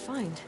find?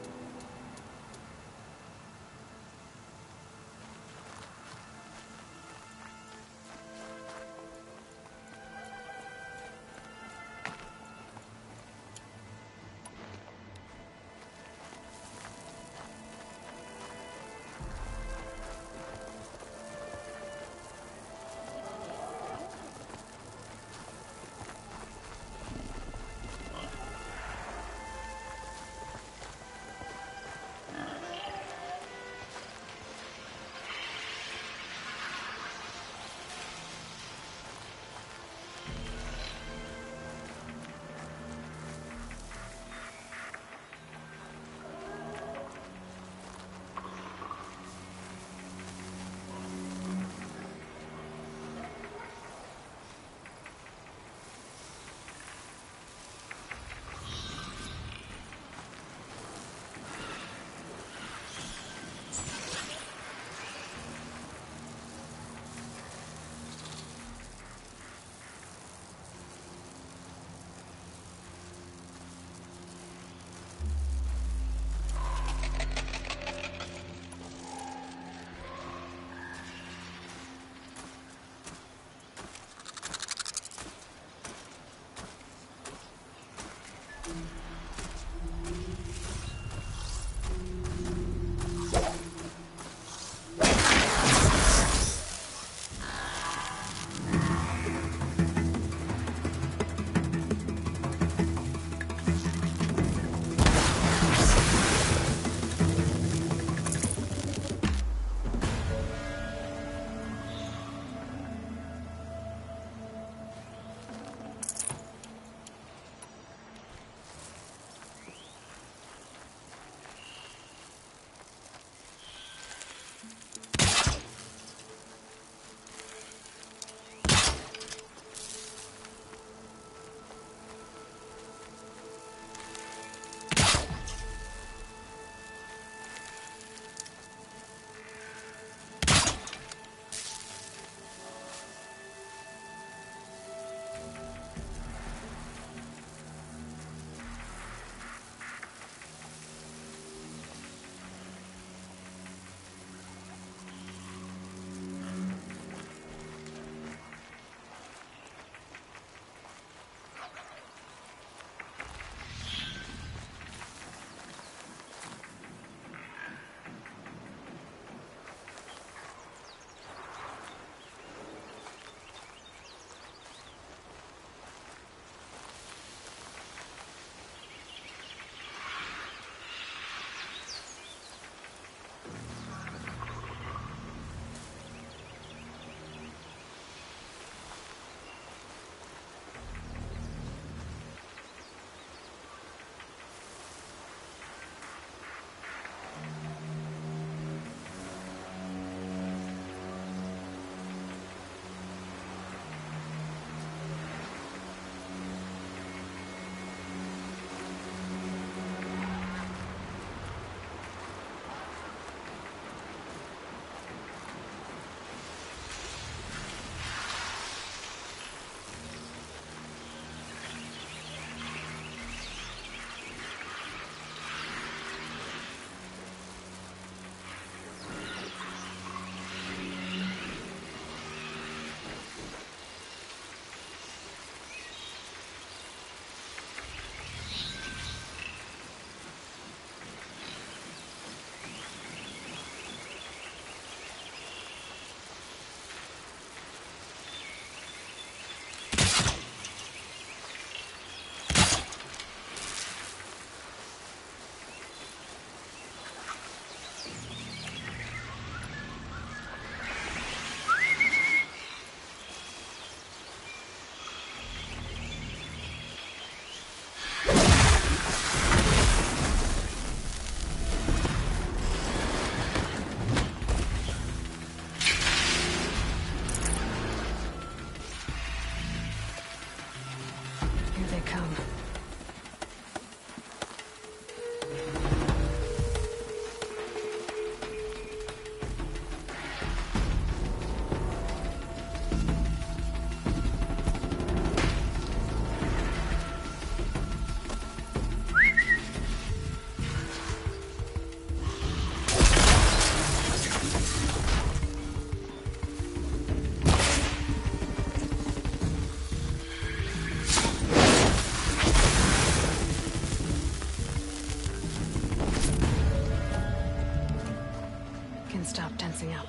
can stop tensing up.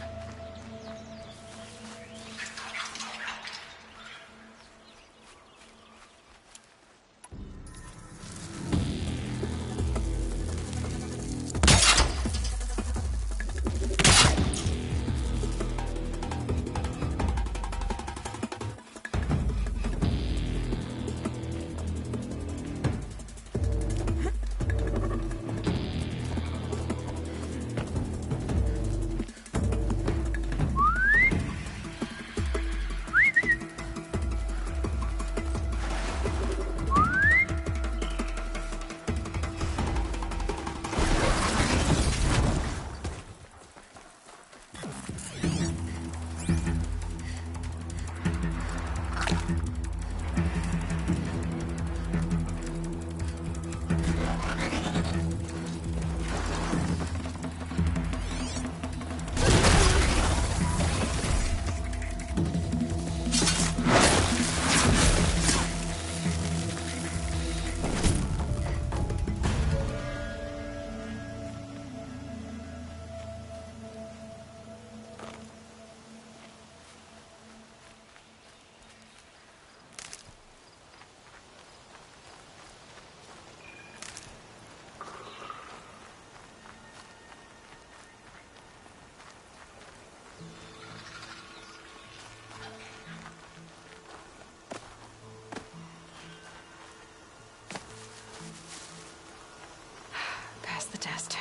Pass the test.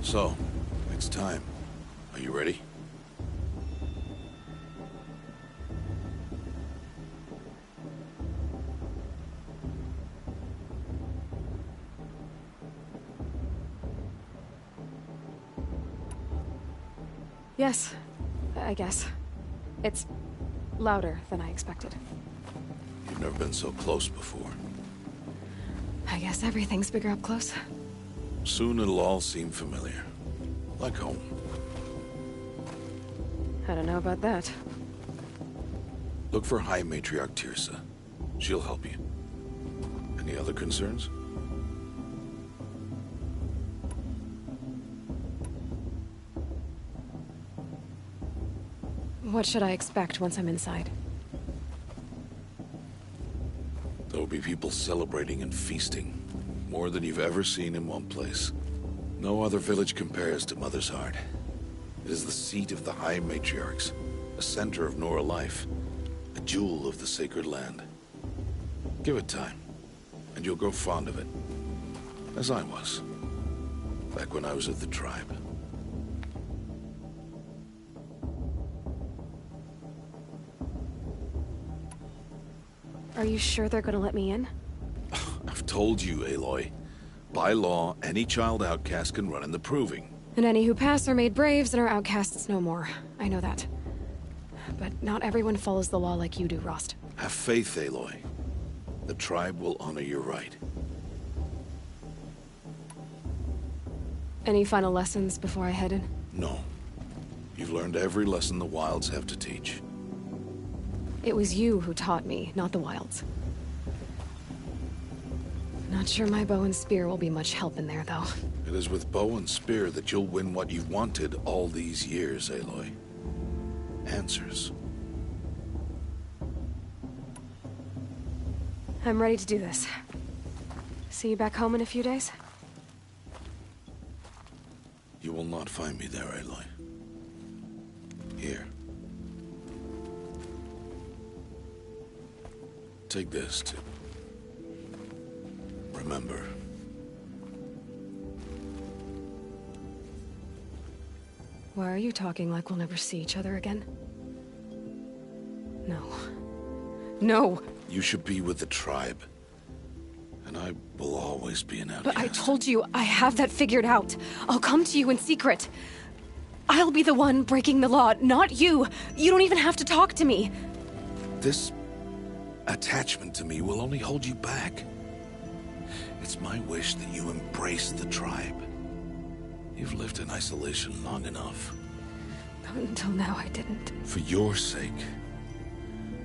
So, next time. Are you ready? Yes, I guess. It's louder than I expected. You've never been so close before. I guess everything's bigger up close. Soon it'll all seem familiar. Like home. I don't know about that. Look for High Matriarch Teersa. She'll help you. Any other concerns? What should I expect once I'm inside? There'll be people celebrating and feasting. More than you've ever seen in one place. No other village compares to Mother's Heart. It is the seat of the High Matriarchs, a center of Nora life, a jewel of the sacred land. Give it time, and you'll grow fond of it. As I was, back when I was at the tribe. Are you sure they're gonna let me in? I've told you, Aloy. By law, any child outcast can run in the Proving. And any who pass are made braves and are outcasts no more. I know that. But not everyone follows the law like you do, Rost. Have faith, Aloy. The tribe will honor your right. Any final lessons before I head in? No. You've learned every lesson the Wilds have to teach. It was you who taught me, not the Wilds. Not sure my bow and spear will be much help in there, though. It is with bow and spear that you'll win what you've wanted all these years, Aloy. Answers. I'm ready to do this. See you back home in a few days? You will not find me there, Aloy. Here. Take this to remember. Why are you talking like we'll never see each other again? No. No! You should be with the tribe. And I will always be an outcast. But I told you, I have that figured out. I'll come to you in secret. I'll be the one breaking the law, not you. You don't even have to talk to me. This attachment to me will only hold you back. It's my wish that you embrace the tribe. You've lived in isolation long enough. Until now, I didn't. For your sake,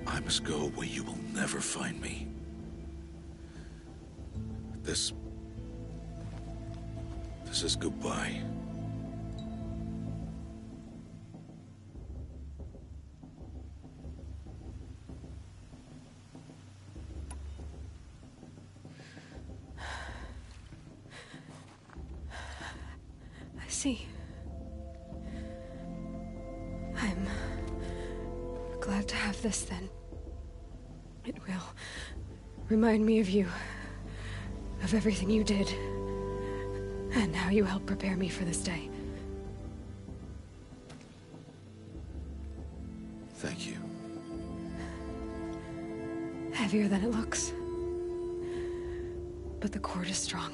I must go where you will never find me. This is goodbye. I see. I'm glad to have this then. It will remind me of you. Of everything you did. And how you helped prepare me for this day. Thank you. Heavier than it looks. But the cord is strong.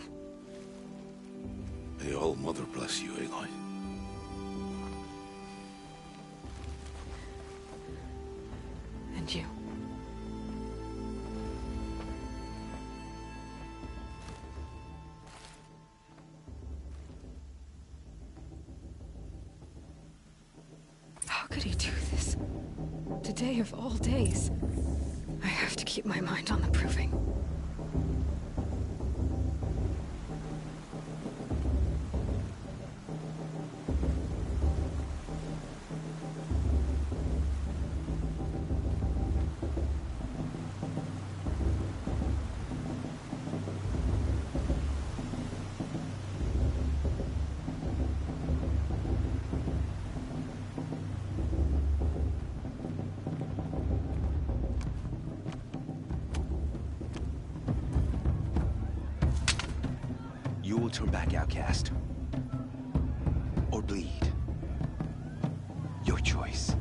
May All Mother bless you, Aloy. And you. How could he do this? Today of all days. I have to keep my mind on the proving. You will turn back, outcast. Or bleed. Your choice.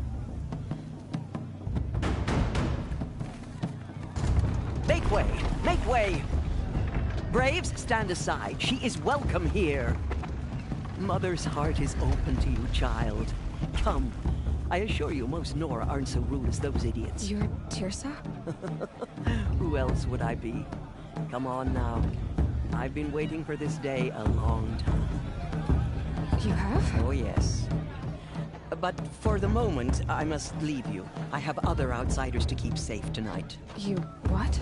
Make way! Make way! Braves, stand aside. She is welcome here. Mother's heart is open to you, child. Come. I assure you, most Nora aren't so rude as those idiots. You're Teersa? Who else would I be? Come on now. I've been waiting for this day a long time. You have? Oh, yes. But for the moment, I must leave you. I have other outsiders to keep safe tonight. You what?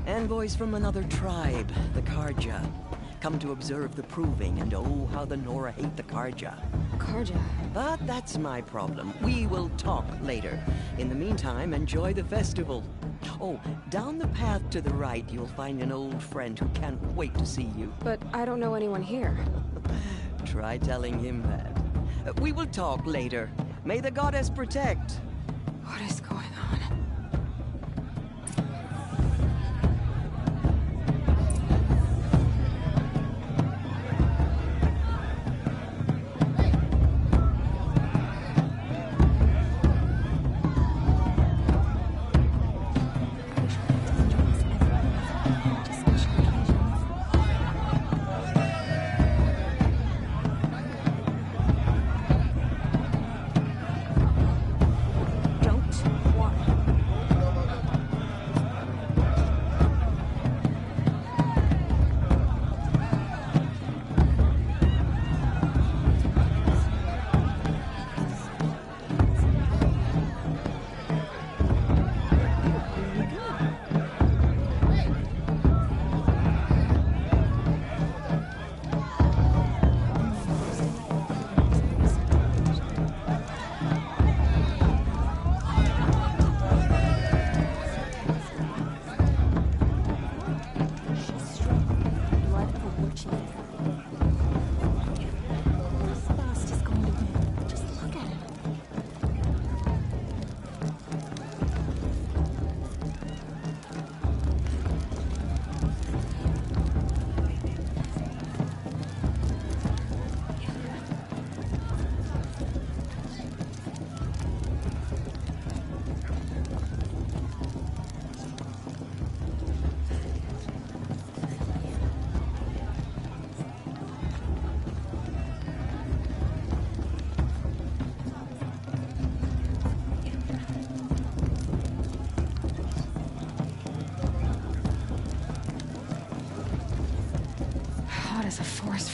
Envoys from another tribe, the Carja. Come to observe the proving, and oh, how the Nora hate the Carja. Carja. But that's my problem. We will talk later. In the meantime, enjoy the festival. Oh, down the path to the right, you'll find an old friend who can't wait to see you. But I don't know anyone here. Try telling him that. We will talk later. May the goddess protect. What is going on?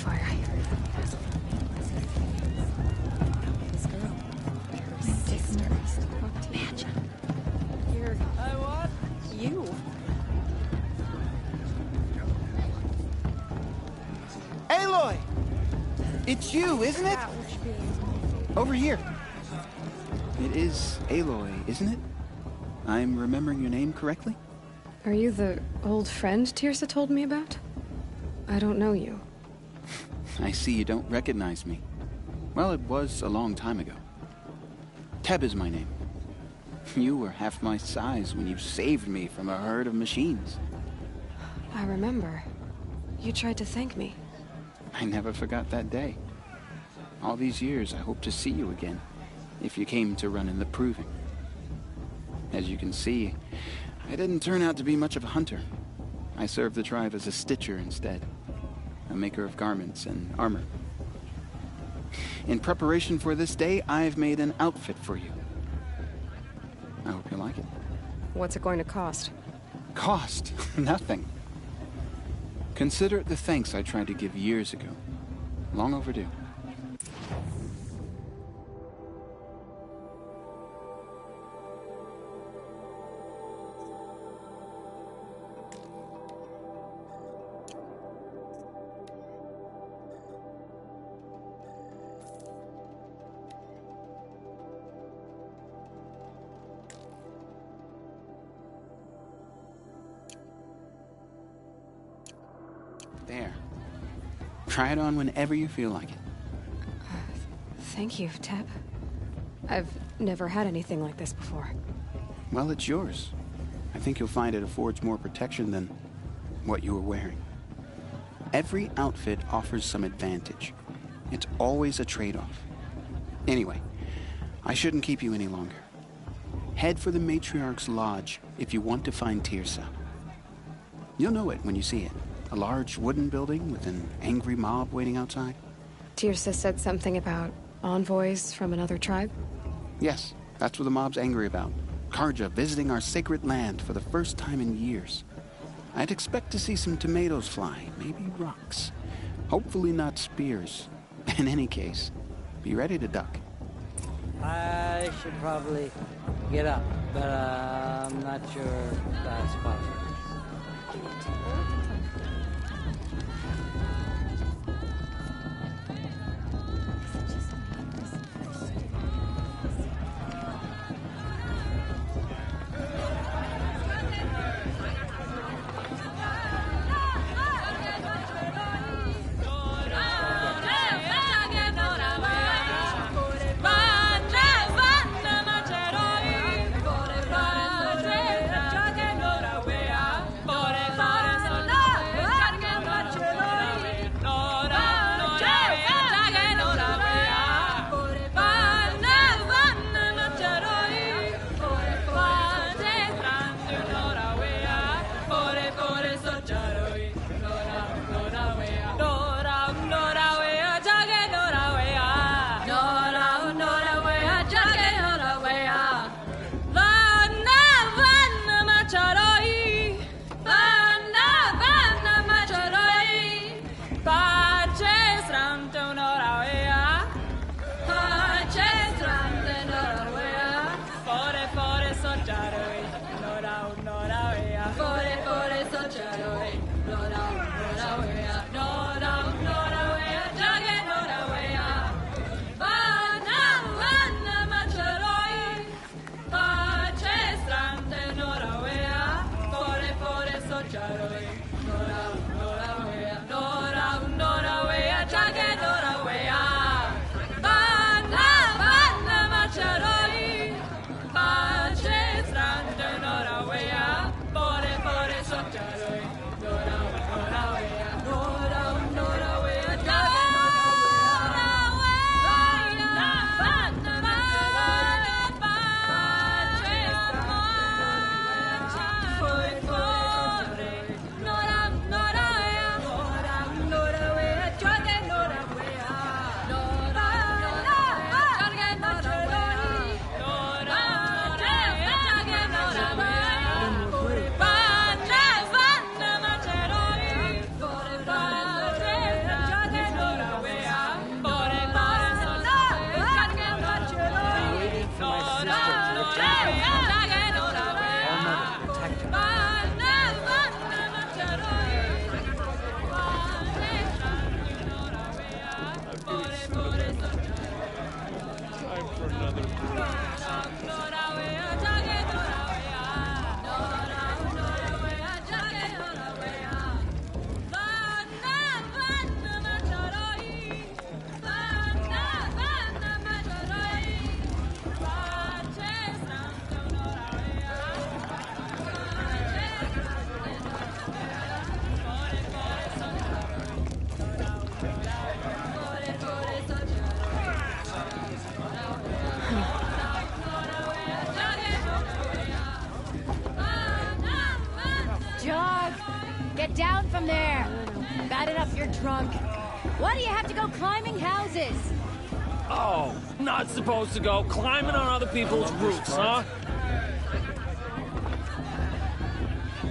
fire. This girl. My sister. Imagine. You're... what? You. Aloy! It's you, isn't it? Over here. It is Aloy, isn't it? I'm remembering your name correctly? Are you the old friend Teersa told me about? I don't know you. I see you don't recognize me. Well, it was a long time ago. Teb is my name. You were half my size when you saved me from a herd of machines. I remember. You tried to thank me. I never forgot that day. All these years, I hope to see you again, if you came to run in the Proving. As you can see, I didn't turn out to be much of a hunter. I served the tribe as a stitcher instead, a maker of garments and armor. In preparation for this day, I've made an outfit for you. I hope you like it. What's it going to cost? Cost? Nothing. Consider it the thanks I tried to give years ago. Long overdue. There. Try it on whenever you feel like it. Thank you, Teb. I've never had anything like this before. Well, it's yours. I think you'll find it affords more protection than what you were wearing. Every outfit offers some advantage. It's always a trade-off. Anyway, I shouldn't keep you any longer. Head for the Matriarch's Lodge if you want to find Teersa. You'll know it when you see it. A large wooden building with an angry mob waiting outside. Teersa said something about envoys from another tribe? Yes, that's what the mob's angry about. Carja visiting our sacred land for the first time in years. I'd expect to see some tomatoes fly, maybe rocks. Hopefully not spears. In any case, be ready to duck. I should probably get up, but I'm not sure that's possible. Get down from there! Bad enough you're drunk. Why do you have to go climbing houses? Oh, not supposed to go climbing on other people's roofs, huh?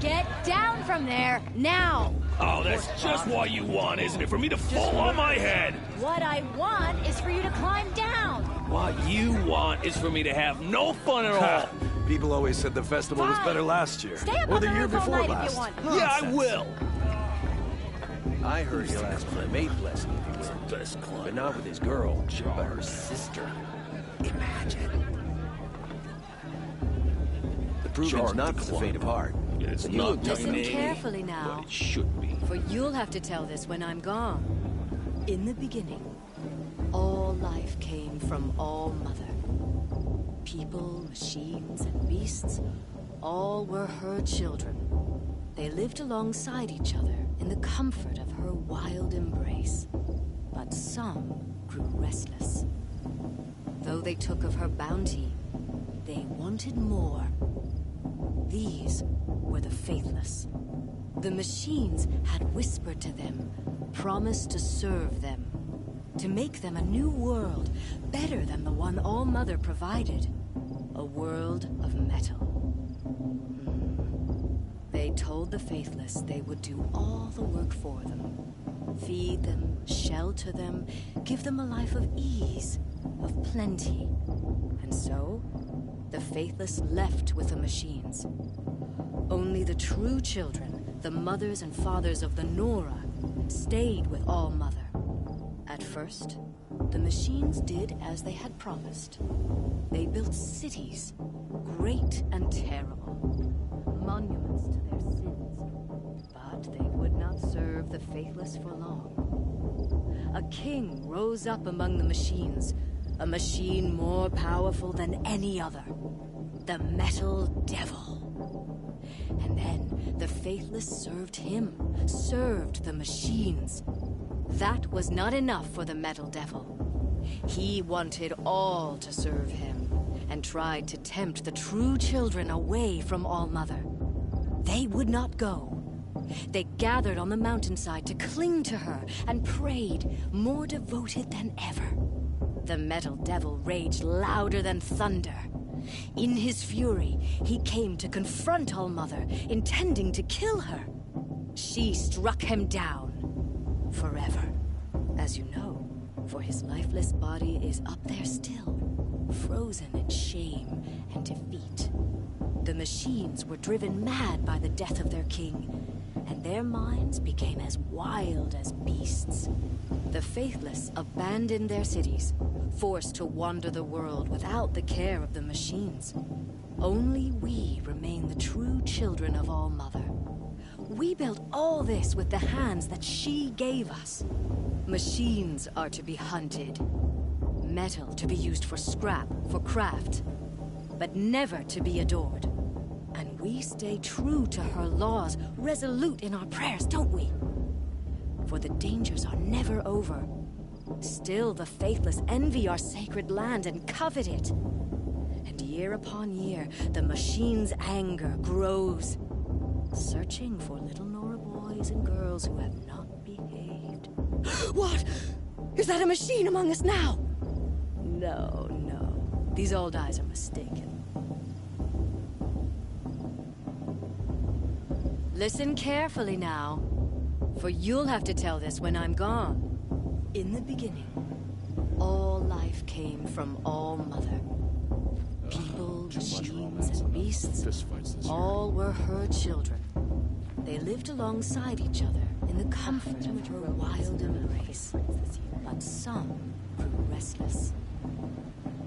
Get down from there, now! Oh, that's just what you want, isn't it? For me to fall on my head! What I want is for you to climb down! What you want is for me to have no fun at all! People always said the festival was better last year. Stay up or on the the year roof all before night last. if you want. Yeah, I will! I heard he'll ask for a maid blessing if he wins. Best climb. But not with his girl, but her sister. Imagine. The proving's not for the faint of heart. It's But you not look Listen tiny, carefully but now, it should be. for you'll have to tell this when I'm gone. In the beginning, all life came from All Mother. People, machines, and beasts, all were her children. They lived alongside each other in the comfort of her wild embrace. But some grew restless. Though they took of her bounty, they wanted more. These were the faithless. The machines had whispered to them, promised to serve them, to make them a new world, better than the one All Mother provided. A world of metal. They told the faithless they would do all the work for them. Feed them, shelter them, give them a life of ease, of plenty. And so, the faithless left with the machines. Only the true children, the mothers and fathers of the Nora, stayed with All Mother. At first, the machines did as they had promised. They built cities, great and terrible, monuments to their sins. But they would not serve the faithless for long. A king rose up among the machines, a machine more powerful than any other. The Metal Devil. And then the faithless served him, served the machines. That was not enough for the Metal Devil. He wanted all to serve him, and tried to tempt the true children away from All Mother. They would not go. They gathered on the mountainside to cling to her and prayed, more devoted than ever. The Metal Devil raged louder than thunder. In his fury, he came to confront All Mother, intending to kill her. She struck him down. Forever. As you know, for his lifeless body is up there still, frozen in shame and defeat. The machines were driven mad by the death of their king, and their minds became as wild as beasts. The faithless abandoned their cities, forced to wander the world without the care of the machines. Only we remain the true children of All Mother. We built all this with the hands that she gave us. Machines are to be hunted. Metal to be used for scrap, for craft. But never to be adored. And we stay true to her laws, resolute in our prayers, don't we? For the dangers are never over. Still the faithless envy our sacred land and covet it. And year upon year, the machine's anger grows. Searching for little Nora boys and girls who have not behaved. What? Is that a machine among us now? No, no. These old eyes are mistaken. Listen carefully now, for you'll have to tell this when I'm gone. In the beginning, all life came from All Mother. People, machines, and beasts, all were her children. They lived alongside each other in the comfort of her wild embrace. But some grew restless.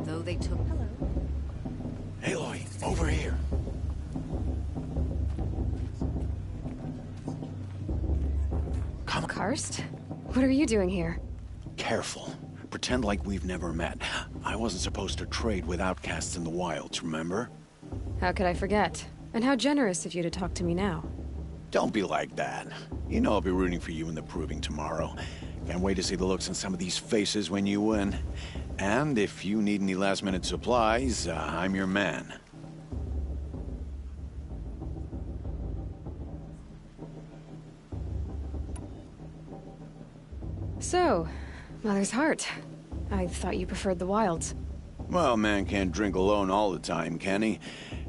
Though they took... Aloy, over here. Come, Karst? What are you doing here? Careful. Pretend like we've never met. I wasn't supposed to trade with outcasts in the wilds, remember? How could I forget? And how generous of you to talk to me now. Don't be like that. You know I'll be rooting for you in the proving tomorrow. Can't wait to see the looks on some of these faces when you win. And if you need any last-minute supplies, I'm your man. So, Mother's Heart. I thought you preferred the wilds. Well, man can't drink alone all the time, can he?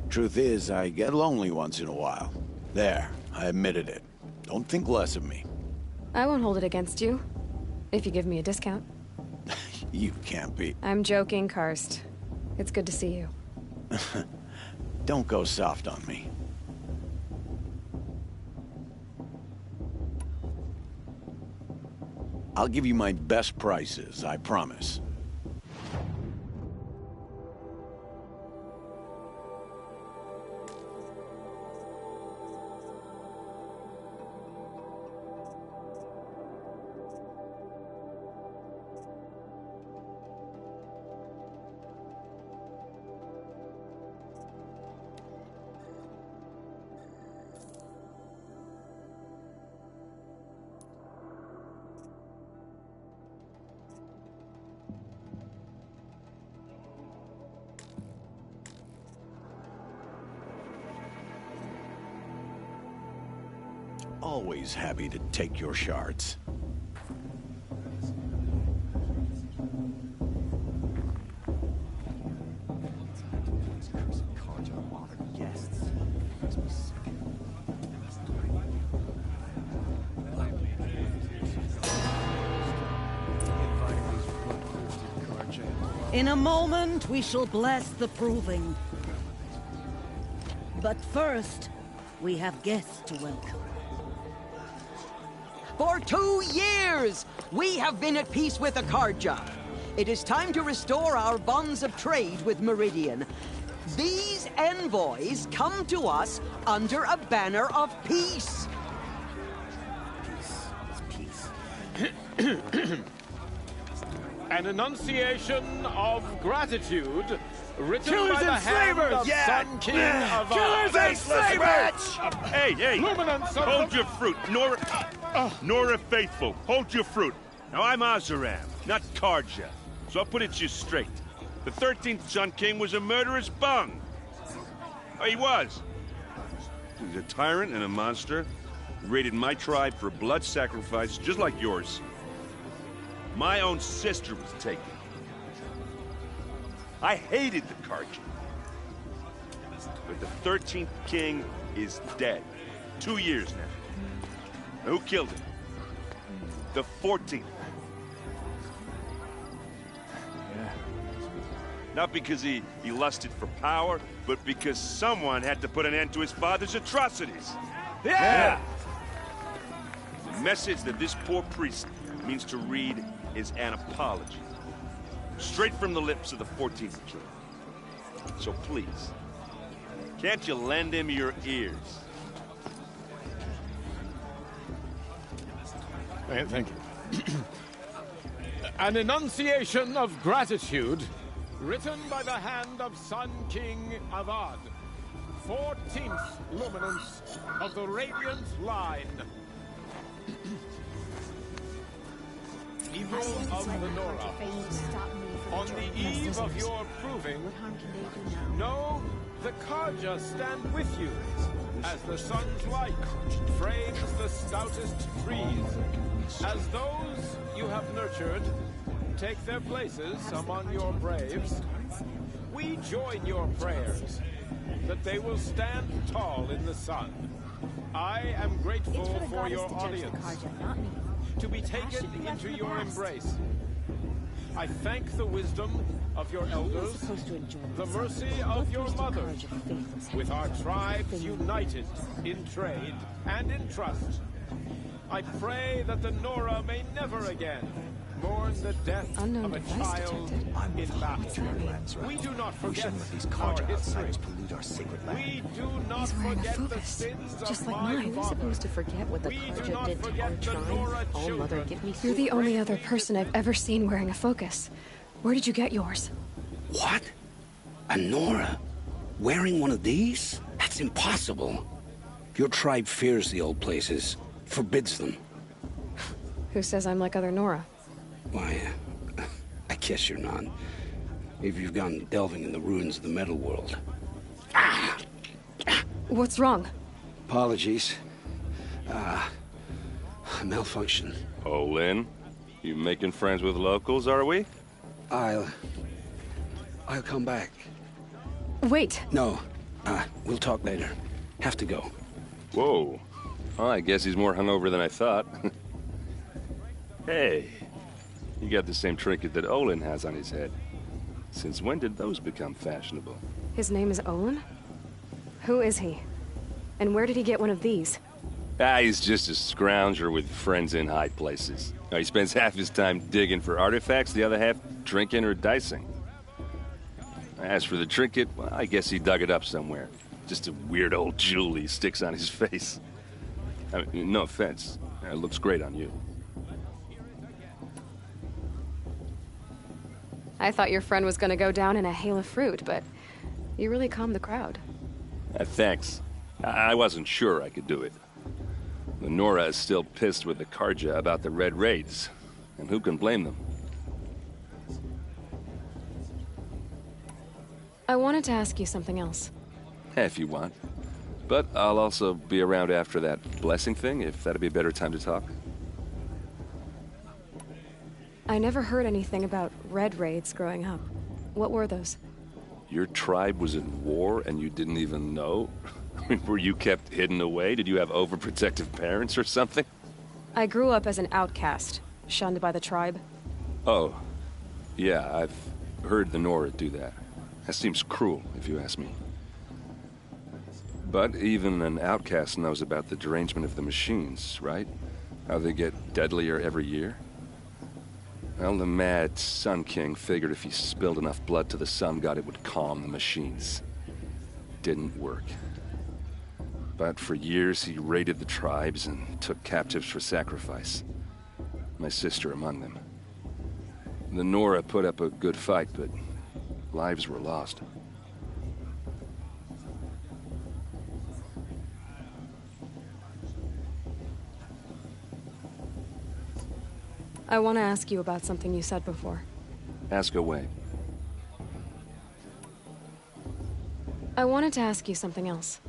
Truth is, I get lonely once in a while. There, I admitted it. Don't think less of me. I won't hold it against you. If you give me a discount. You can't be. I'm joking, Karst. It's good to see you. Don't go soft on me. I'll give you my best prices, I promise. Always happy to take your shards. In a moment, we shall bless the proving. But first, we have guests to welcome. For 2 years, we have been at peace with the Carja. It is time to restore our bonds of trade with Meridian. These envoys come to us under a banner of peace. An enunciation of gratitude written Killers by the and hand slavers! of Sun King of Killers and slavers! Hey! Luminance of Hold the... your fruit, Nora Faithful. Hold your fruit. Now, I'm Oseram, not Carja, so I'll put it to you straight. The 13th Sun King was a murderous bung. Oh, he was. He's a tyrant and a monster. He raided my tribe for blood sacrifice, just like yours. My own sister was taken. I hated the Carja. But the 13th king is dead. 2 years now. Who killed him? The 14th. Not because he lusted for power, but because someone had to put an end to his father's atrocities. Yeah! The message that this poor priest means to read is an apology. Straight from the lips of the 14th king. So please, can't you lend him your ears? Thank you. An enunciation of gratitude written by the hand of Sun King Avad, 14th luminance of the Radiant Line. People of the Nora, on the eve of your proving, know the Carja stand with you, as the sun's light frames the stoutest trees, as those you have nurtured take their places among your braves. We join your prayers that they will stand tall in the sun. I am grateful for your audience, to be taken into your embrace. I thank the wisdom of your elders, the mercy of your mothers, with our tribes united in trade and in trust. I pray that the Nora may never again mourn the death of a child in battle. We do not forget our history. We do not forget the sins just of like my mine. father. Supposed to forget what the We do Carja not did to our forget the Nora tribe. Oh, Mother, children. give me You're the only other person I've ever seen wearing a focus. Where did you get yours? What? A Nora? Wearing one of these? That's impossible. Your tribe fears the old places, forbids them. Who says I'm like other Nora? Why, I guess you're not. If you've gone delving in the ruins of the metal world. What's wrong? Apologies. Malfunction. Oh, Lynn? You making friends with locals, are we? I'll come back. Wait. No. We'll talk later. Have to go. Whoa. Oh, I guess he's more hungover than I thought. Hey, you got the same trinket that Olin has on his head. Since when did those become fashionable? His name is Olin? Who is he? And where did he get one of these? He's just a scrounger with friends in high places. He spends half his time digging for artifacts, the other half drinking or dicing. As for the trinket, well, I guess he dug it up somewhere. Just a weird old jewel he sticks on his face. I mean, no offense. It looks great on you. I thought your friend was gonna go down in a hail of fruit, but you really calmed the crowd. Thanks. I wasn't sure I could do it. The Nora is still pissed with the Carja about the Red Raids, and who can blame them? I wanted to ask you something else. If you want. But I'll also be around after that blessing thing, if that'd be a better time to talk. I never heard anything about Red Raids growing up. What were those? Your tribe was in war and you didn't even know? I mean, were you kept hidden away? Did you have overprotective parents or something? I grew up as an outcast, shunned by the tribe. Oh. Yeah, I've heard the Nora do that. That seems cruel, if you ask me. But even an outcast knows about the derangement of the machines, right? How they get deadlier every year? Well, the mad Sun King figured if he spilled enough blood to the Sun God, it would calm the machines. Didn't work. But for years, he raided the tribes and took captives for sacrifice. My sister among them. The Nora put up a good fight, but lives were lost. I want to ask you about something you said before. Ask away. I wanted to ask you something else.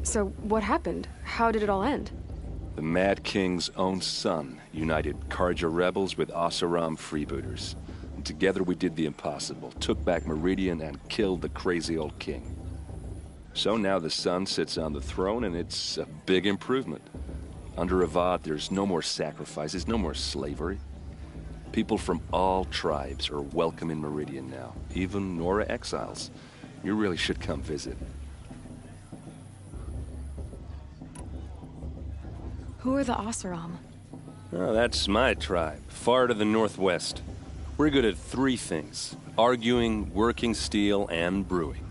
So, what happened? How did it all end? The Mad King's own son united Carja rebels with Oseram freebooters. And together we did the impossible, took back Meridian and killed the crazy old king. So now the son sits on the throne and it's a big improvement. Under Avad, there's no more sacrifices, no more slavery. People from all tribes are welcome in Meridian now, even Nora exiles. You really should come visit. Who are the Oseram? Oh, that's my tribe, far to the northwest. We're good at three things: arguing, working steel, and brewing.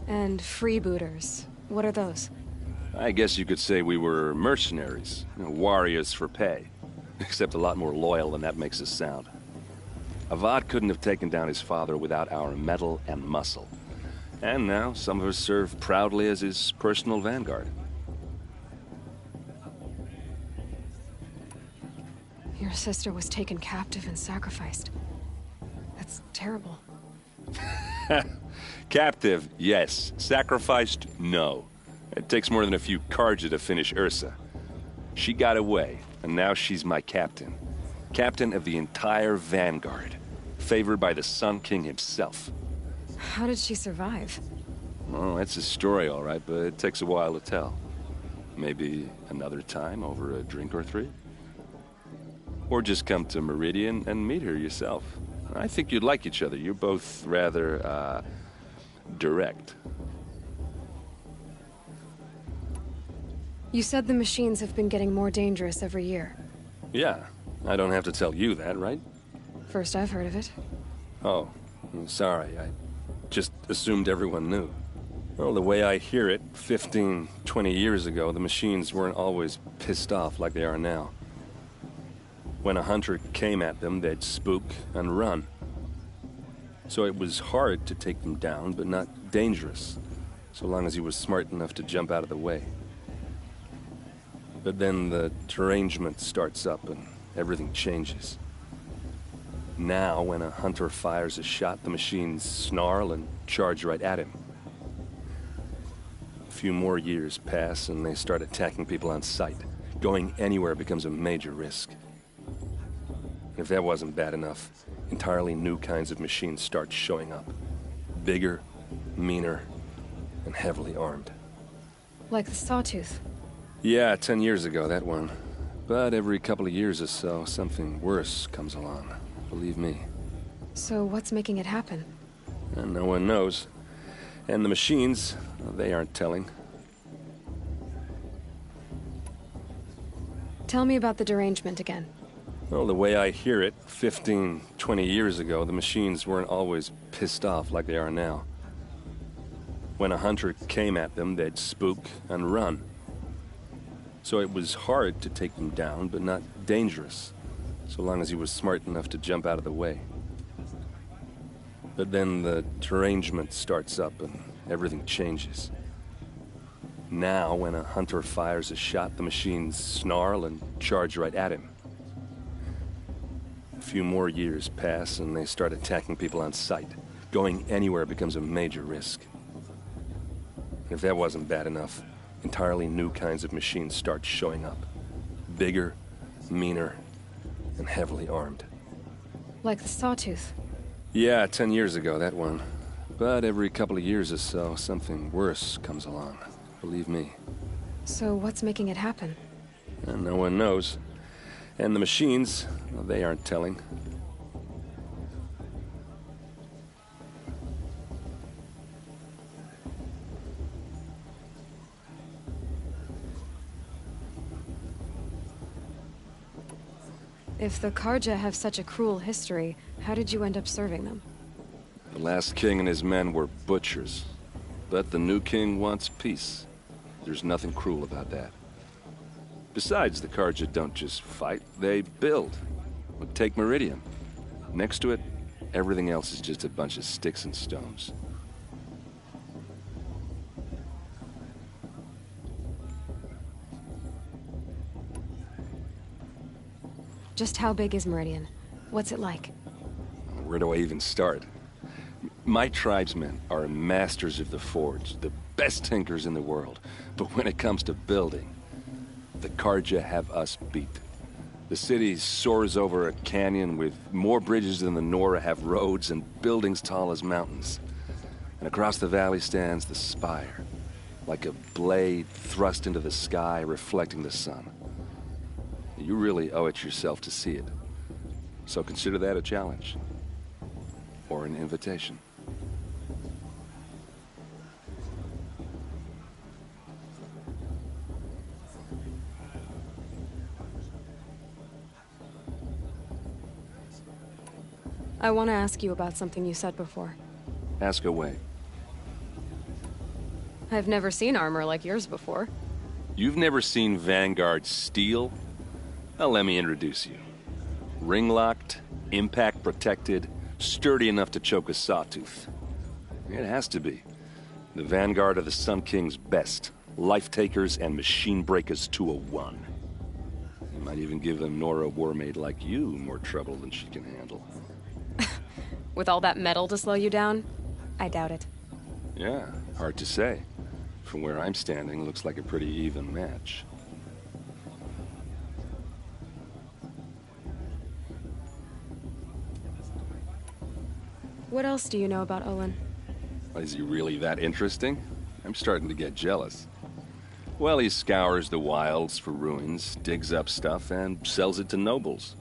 And freebooters. What are those? I guess you could say we were mercenaries, warriors for pay. Except a lot more loyal than that makes us sound. Avad couldn't have taken down his father without our metal and muscle. And now some of us serve proudly as his personal vanguard. Your sister was taken captive and sacrificed. That's terrible. Captive, yes. Sacrificed, no. It takes more than a few Carja to finish Ursa. She got away, and now she's my captain. Captain of the entire Vanguard. Favored by the Sun King himself. How did she survive? Well, that's a story, all right, but it takes a while to tell. Maybe another time over a drink or three? Or just come to Meridian and meet her yourself. I think you'd like each other. You're both rather, direct. You said the machines have been getting more dangerous every year. Yeah, I don't have to tell you that, right? First I've heard of it. Oh, I'm sorry. I just assumed everyone knew. Well, the way I hear it, 15, 20 years ago, the machines weren't always pissed off like they are now. When a hunter came at them, they'd spook and run. So it was hard to take them down, but not dangerous, so long as he was smart enough to jump out of the way. But then the derangement starts up and everything changes. Now, when a hunter fires a shot, the machines snarl and charge right at him. A few more years pass and they start attacking people on sight. Going anywhere becomes a major risk. If that wasn't bad enough, entirely new kinds of machines start showing up. Bigger, meaner, and heavily armed. Like the Sawtooth. Yeah, 10 years ago, that one. But every couple of years or so, something worse comes along. Believe me. So what's making it happen? And no one knows. And the machines, well, they aren't telling. Tell me about the derangement again. Well, the way I hear it, 15, 20 years ago, the machines weren't always pissed off like they are now. When a hunter came at them, they'd spook and run. So it was hard to take them down, but not dangerous, so long as he was smart enough to jump out of the way. But then the derangement starts up and everything changes. Now, when a hunter fires a shot, the machines snarl and charge right at him. A few more years pass and they start attacking people on sight. Going anywhere becomes a major risk. If that wasn't bad enough, entirely new kinds of machines start showing up. Bigger, meaner, and heavily armed. Like the Sawtooth. Yeah, 10 years ago, that one. But every couple of years or so, something worse comes along. Believe me. So what's making it happen? And no one knows. And the machines, well, they aren't telling. If the Carja have such a cruel history, how did you end up serving them? The last king and his men were butchers. But the new king wants peace. There's nothing cruel about that. Besides, the Carja don't just fight, they build. But take Meridian. Next to it, everything else is just a bunch of sticks and stones. Just how big is Meridian? What's it like? Where do I even start? My tribesmen are masters of the forge, the best tinkers in the world. But when it comes to building, the Carja have us beat. The city soars over a canyon with more bridges than the Nora have roads and buildings tall as mountains. And across the valley stands the spire, like a blade thrust into the sky, reflecting the sun. You really owe it yourself to see it. So consider that a challenge. Or an invitation. I want to ask you about something you said before. Ask away. I've never seen armor like yours before. You've never seen Vanguard steel? Well, let me introduce you. Ring-locked, impact-protected, sturdy enough to choke a sawtooth. It has to be. The Vanguard of the Sun King's best. Life-takers and machine breakers to a one. You might even give a Nora warmaid like you more trouble than she can handle. With all that metal to slow you down? I doubt it. Yeah, hard to say. From where I'm standing, looks like a pretty even match. What else do you know about Olin? Is he really that interesting? I'm starting to get jealous. Well, he scours the wilds for ruins, digs up stuff, and sells it to nobles.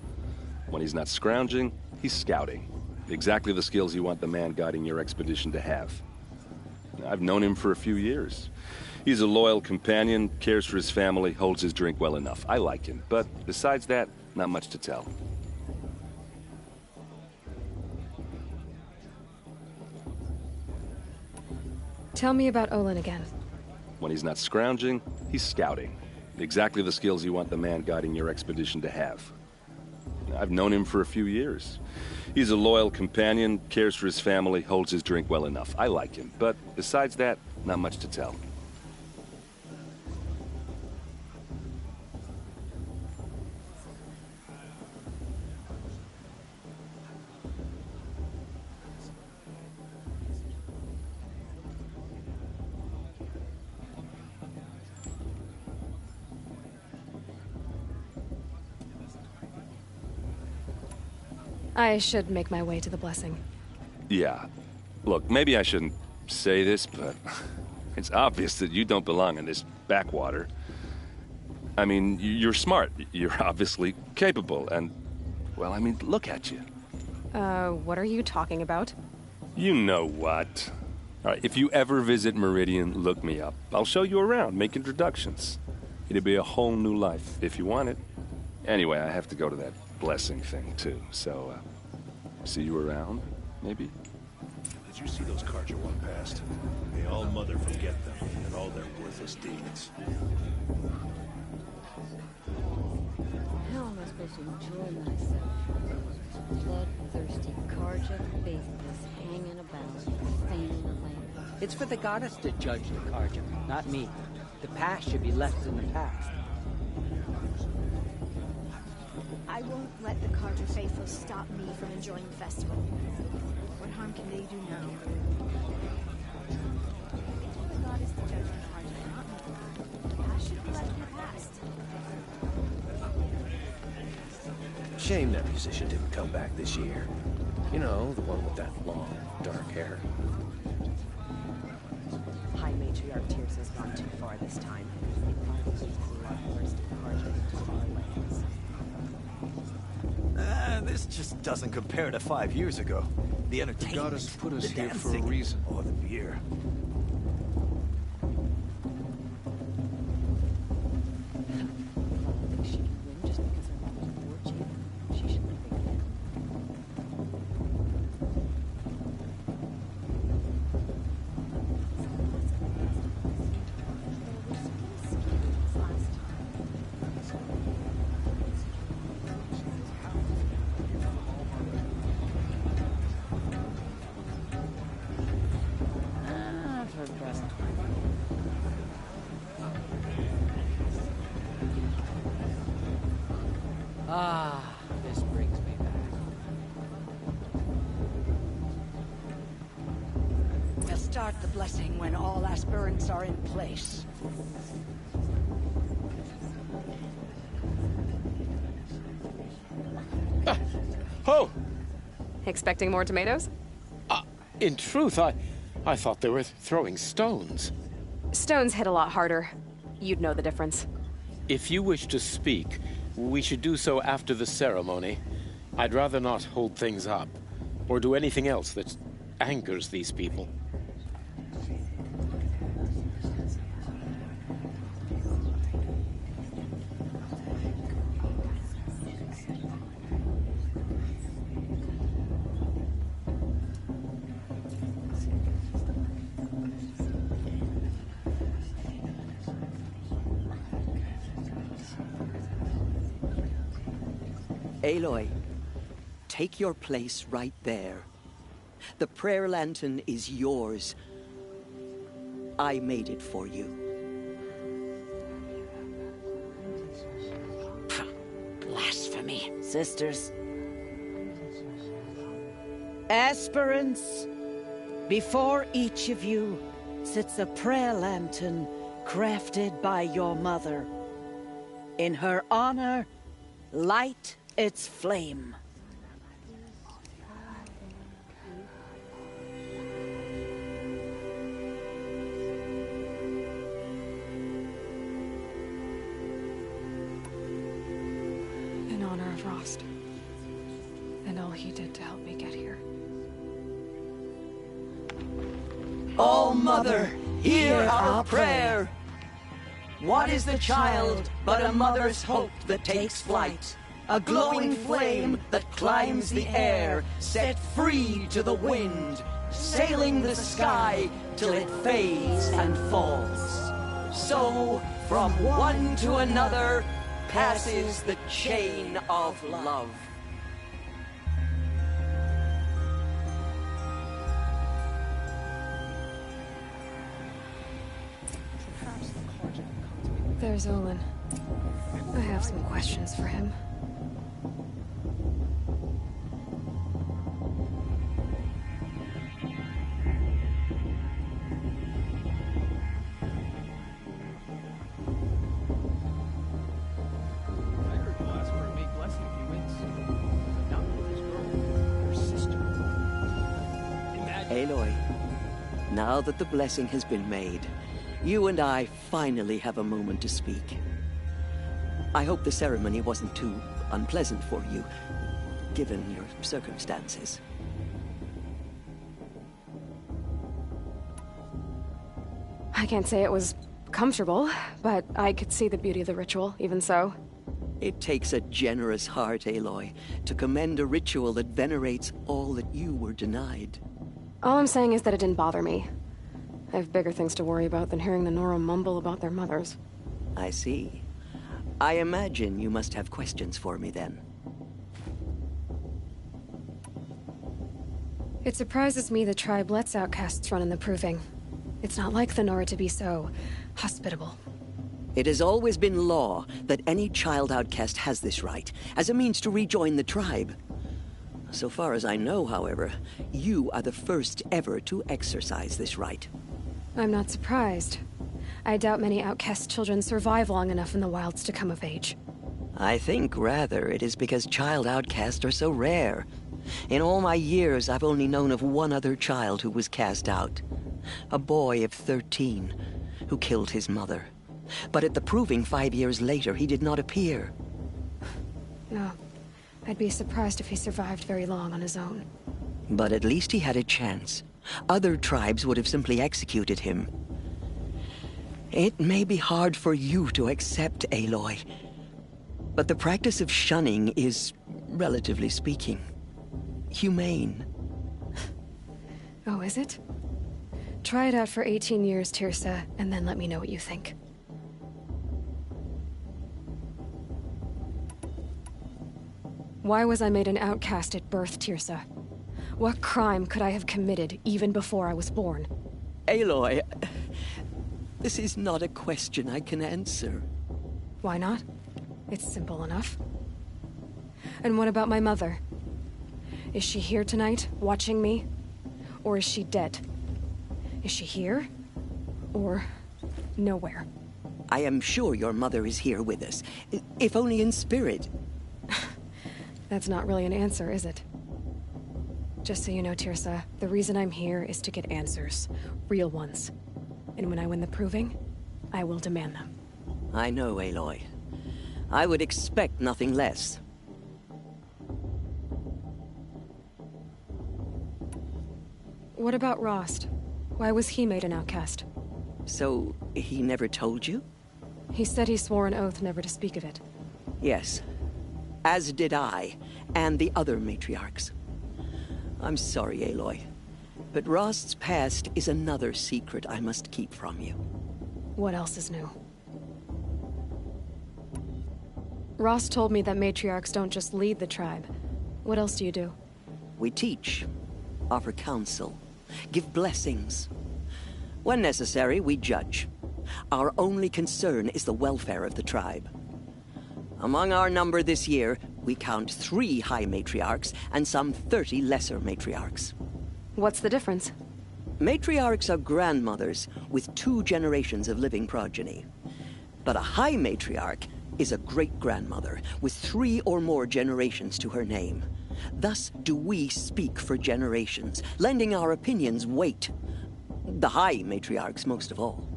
When he's not scrounging, he's scouting. Exactly the skills you want the man guiding your expedition to have. I've known him for a few years. He's a loyal companion, cares for his family, holds his drink well enough. I like him, but besides that, not much to tell. Tell me about Olin again. When he's not scrounging, he's scouting. Exactly the skills you want the man guiding your expedition to have. I've known him for a few years. He's a loyal companion, cares for his family, holds his drink well enough. I like him, but besides that, not much to tell. I should make my way to the blessing. Yeah. Look, maybe I shouldn't say this, but it's obvious that you don't belong in this backwater. I mean, you're smart. You're obviously capable, and, well, I mean, look at you. What are you talking about? You know what. All right, if you ever visit Meridian, look me up. I'll show you around, make introductions. It'll be a whole new life, if you want it. Anyway, I have to go to that blessing thing, too, so, see you around, maybe? Did you see those cards you walked past? May all Mother forget them and all their worthless deeds. How am I supposed to enjoy myself? Bloodthirsty Carja the Faithless hanging about, fanning the land. It's for the goddess to judge the Carja, not me. The past should be left in the past. I won't let the Carja faithful stop me from enjoying the festival. What harm can they do now? The goddess to judge the Carja, not me. The past should be left in the past. Shame that musician didn't come back this year. You know, the one with that long, dark hair. High Matriarch Tears has gone too far this time. It finally leads the bloodthirsty Carja into our lands. This just doesn't compare to 5 years ago. The entertainment, The goddess put us the here for a dancing, reason. or the beer. Ah, this brings me back. We'll start the blessing when all aspirants are in place. Oh! Expecting more tomatoes? In truth, I thought they were throwing stones. Stones hit a lot harder. You'd know the difference. If you wish to speak, we should do so after the ceremony. I'd rather not hold things up, or do anything else that angers these people. Aloy, take your place right there. The prayer lantern is yours. I made it for you. Blasphemy, sisters. Aspirants, before each of you sits a prayer lantern crafted by your mother. In her honor, light its flame. In honor of Rost. And all he did to help me get here. Oh, Mother, hear our prayer. What is the child but a mother's hope that takes flight? A glowing flame that climbs the air, set free to the wind, sailing the sky till it fades and falls. So, from one to another, passes the chain of love. There's Olin. I have some questions for him. Aloy, now that the blessing has been made, you and I finally have a moment to speak. I hope the ceremony wasn't too unpleasant for you, given your circumstances. I can't say it was comfortable, but I could see the beauty of the ritual, even so. It takes a generous heart, Aloy, to commend a ritual that venerates all that you were denied. All I'm saying is that it didn't bother me. I have bigger things to worry about than hearing the Nora mumble about their mothers. I see. I imagine you must have questions for me then. It surprises me the tribe lets outcasts run in the Proving. It's not like the Nora to be so hospitable. It has always been law that any child outcast has this right, as a means to rejoin the tribe. So far as I know, however, you are the first ever to exercise this right. I'm not surprised. I doubt many outcast children survive long enough in the wilds to come of age. I think, rather, it is because child outcasts are so rare. In all my years, I've only known of one other child who was cast out. A boy of 13, who killed his mother. But at the Proving 5 years later, he did not appear. No. I'd be surprised if he survived very long on his own. But at least he had a chance. Other tribes would have simply executed him. It may be hard for you to accept, Aloy, but the practice of shunning is, relatively speaking, humane. Oh, is it? Try it out for 18 years, Teersa, and then let me know what you think. Why was I made an outcast at birth, Teersa? What crime could I have committed even before I was born? Aloy, this is not a question I can answer. Why not? It's simple enough. And what about my mother? Is she here tonight, watching me? Or is she dead? Is she here? Or nowhere? I am sure your mother is here with us, if only in spirit. That's not really an answer, is it? Just so you know, Teersa, the reason I'm here is to get answers. Real ones. And when I win the Proving, I will demand them. I know, Aloy. I would expect nothing less. What about Rost? Why was he made an outcast? So, he never told you? He said he swore an oath never to speak of it. Yes. As did I, and the other matriarchs. I'm sorry, Aloy, but Rost's past is another secret I must keep from you. What else is new? Rost told me that matriarchs don't just lead the tribe. What else do you do? We teach, offer counsel, give blessings. When necessary, we judge. Our only concern is the welfare of the tribe. Among our number this year, we count 3 high matriarchs and some 30 lesser matriarchs. What's the difference? Matriarchs are grandmothers with 2 generations of living progeny. But a high matriarch is a great-grandmother with 3 or more generations to her name. Thus do we speak for generations, lending our opinions weight. The high matriarchs most of all.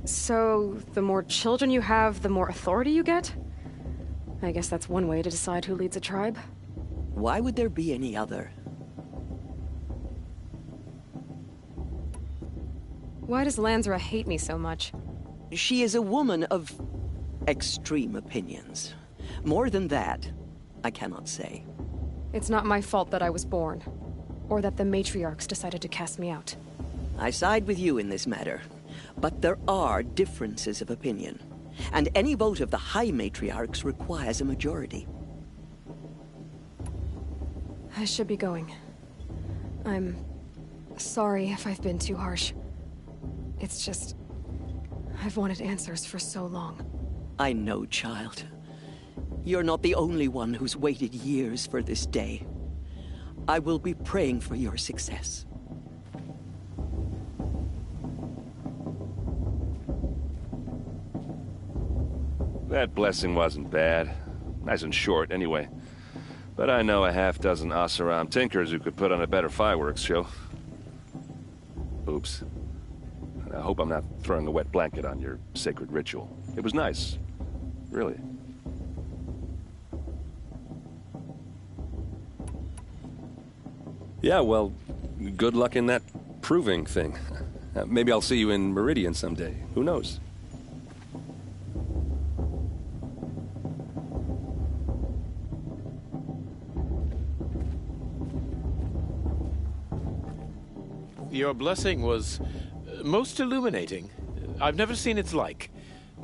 So, the more children you have, the more authority you get? I guess that's one way to decide who leads a tribe. Why would there be any other? Why does Lansra hate me so much? She is a woman of extreme opinions. More than that, I cannot say. It's not my fault that I was born, or that the matriarchs decided to cast me out. I side with you in this matter, but there are differences of opinion. And any vote of the high matriarchs requires a majority. I should be going. I'm sorry if I've been too harsh. It's just, I've wanted answers for so long. I know, child. You're not the only one who's waited years for this day. I will be praying for your success. That blessing wasn't bad. Nice and short, anyway. But I know a half-dozen Oseram tinkers who could put on a better fireworks show. Oops. I hope I'm not throwing a wet blanket on your sacred ritual. It was nice. Really. Yeah, well, good luck in that proving thing. Maybe I'll see you in Meridian someday. Who knows? Your blessing was most illuminating. I've never seen its like.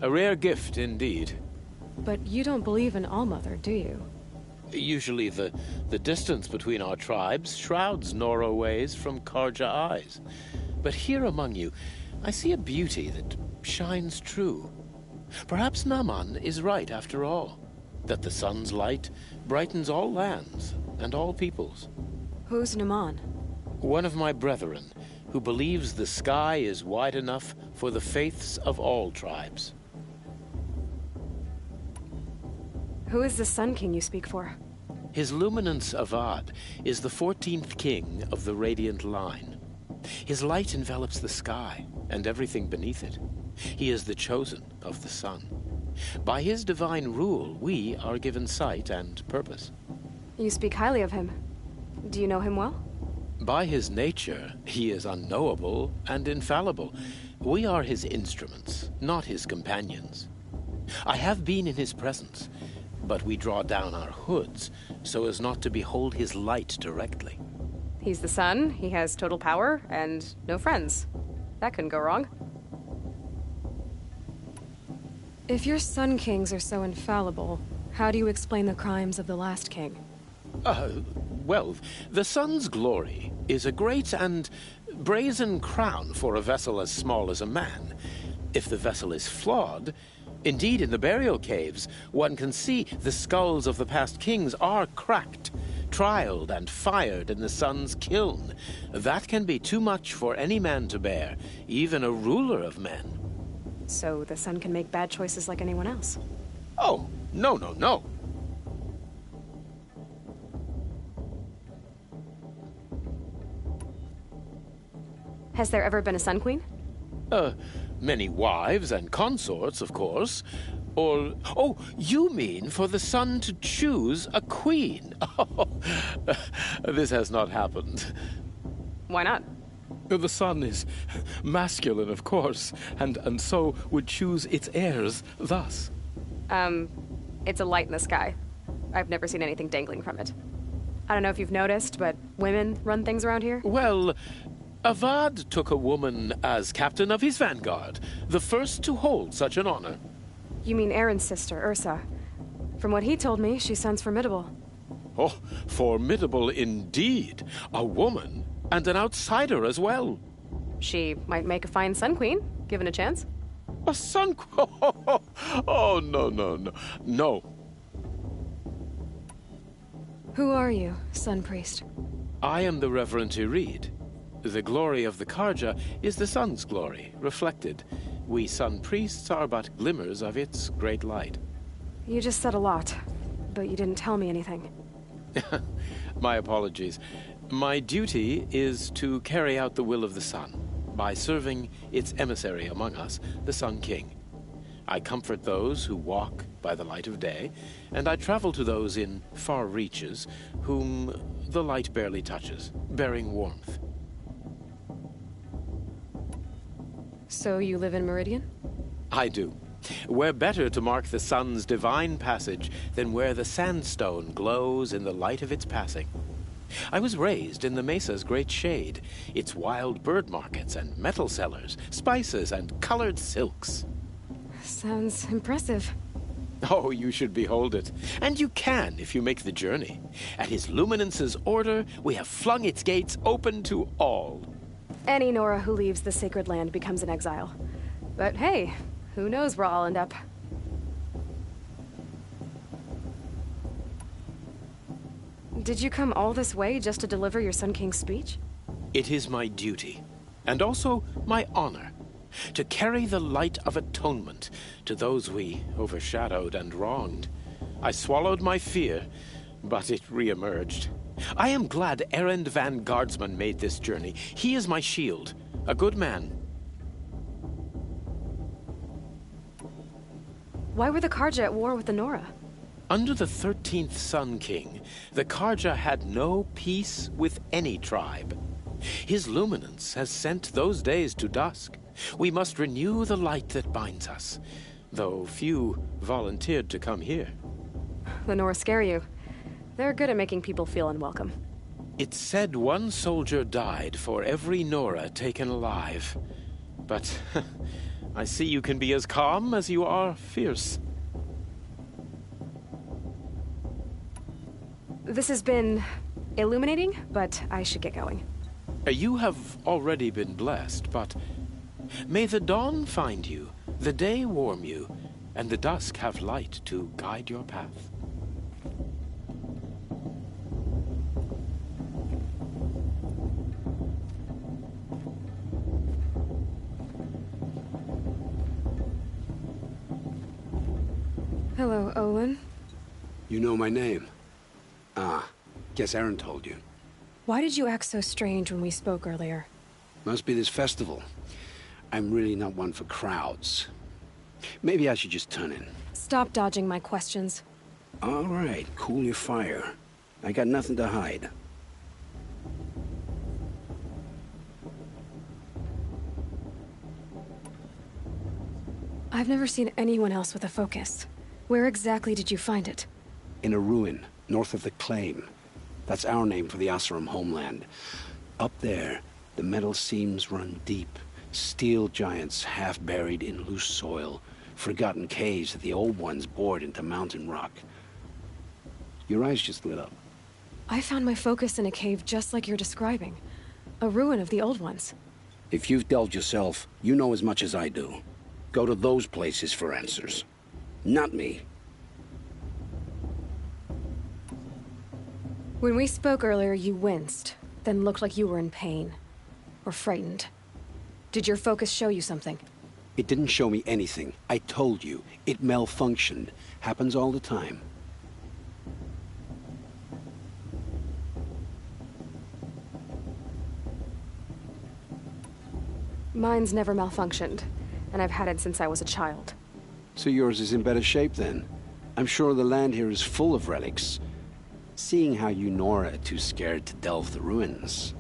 A rare gift indeed. But you don't believe in Allmother, do you? Usually the distance between our tribes shrouds Nora ways from Karja eyes. But here among you, I see a beauty that shines true. Perhaps Naman is right after all, that the sun's light brightens all lands and all peoples. Who's Naman? One of my brethren, who believes the sky is wide enough for the faiths of all tribes. Who is the Sun King you speak for? His Luminance Avad is the 14th king of the Radiant Line. His light envelops the sky and everything beneath it. He is the chosen of the sun. By his divine rule, we are given sight and purpose. You speak highly of him. Do you know him well? By his nature, he is unknowable and infallible. We are his instruments, not his companions. I have been in his presence, but we draw down our hoods so as not to behold his light directly. He's the sun, he has total power, and no friends. That couldn't go wrong. If your Sun Kings are so infallible, how do you explain the crimes of the last king? Well, the sun's glory is a great and brazen crown for a vessel as small as a man. If the vessel is flawed, indeed in the burial caves, one can see the skulls of the past kings are cracked, trialed and fired in the sun's kiln. That can be too much for any man to bear, even a ruler of men. So the sun can make bad choices like anyone else? Oh, no. Has there ever been a Sun Queen? Many wives and consorts, of course. Or, oh, you mean for the sun to choose a queen? Oh, this has not happened. Why not? The sun is masculine, of course, and so would choose its heirs thus. It's a light in the sky. I've never seen anything dangling from it. I don't know if you've noticed, but women run things around here? Well, Avad took a woman as captain of his vanguard, the first to hold such an honor. You mean Aaron's sister, Ursa. From what he told me, she sounds formidable. Oh, formidable indeed. A woman, and an outsider as well. She might make a fine Sun Queen, given a chance. A Sun Queen? Oh, no. Who are you, Sun Priest? I am the Reverend Irid. The glory of the Karja is the sun's glory, reflected. We Sun Priests are but glimmers of its great light. You just said a lot, but you didn't tell me anything. My apologies. My duty is to carry out the will of the sun, by serving its emissary among us, the Sun King. I comfort those who walk by the light of day, and I travel to those in far reaches, whom the light barely touches, bearing warmth. So you live in Meridian? I do. Where better to mark the sun's divine passage than where the sandstone glows in the light of its passing? I was raised in the mesa's great shade, its wild bird markets and metal cellars, spices and colored silks. Sounds impressive. Oh, you should behold it. And you can if you make the journey. At his Luminance's order, we have flung its gates open to all. Any Nora who leaves the sacred land becomes an exile. But hey, who knows where I'll end up. Did you come all this way just to deliver your Sun King's speech? It is my duty, and also my honor, to carry the light of atonement to those we overshadowed and wronged. I swallowed my fear, but it re-emerged. I am glad Erend Van Guardsman made this journey. He is my shield, A good man. Why were the Karja at war with the Nora? Under the 13th Sun King, the Karja had no peace with any tribe. His luminance has sent those days to dusk. We must renew the light that binds us, though few volunteered to come here. The Nora scare you. They're good at making people feel unwelcome. It's said one soldier died for every Nora taken alive. But I see you can be as calm as you are fierce. This has been illuminating, but I should get going. You have already been blessed, but may the dawn find you, the day warm you, and the dusk have light to guide your path. Hello, Olin. You know my name? Ah, guess Aaron told you. Why did you act so strange when we spoke earlier? Must be this festival. I'm really not one for crowds. Maybe I should just turn in. Stop dodging my questions. All right, cool your fire. I got nothing to hide. I've never seen anyone else with a focus. Where exactly did you find it? In a ruin, north of the Claim. That's our name for the Oseram homeland. Up there, the metal seams run deep. Steel giants half buried in loose soil. Forgotten caves that the old ones bored into mountain rock. Your eyes just lit up. I found my focus in a cave just like you're describing. A ruin of the old ones. If you've delved yourself, you know as much as I do. Go to those places for answers. Not me. When we spoke earlier, you winced, then looked like you were in pain. Or frightened. Did your focus show you something? It didn't show me anything. I told you. It malfunctioned. Happens all the time. Mine's never malfunctioned, and I've had it since I was a child. So yours is in better shape then. I'm sure the land here is full of relics. Seeing how you Nora are too scared to delve the ruins.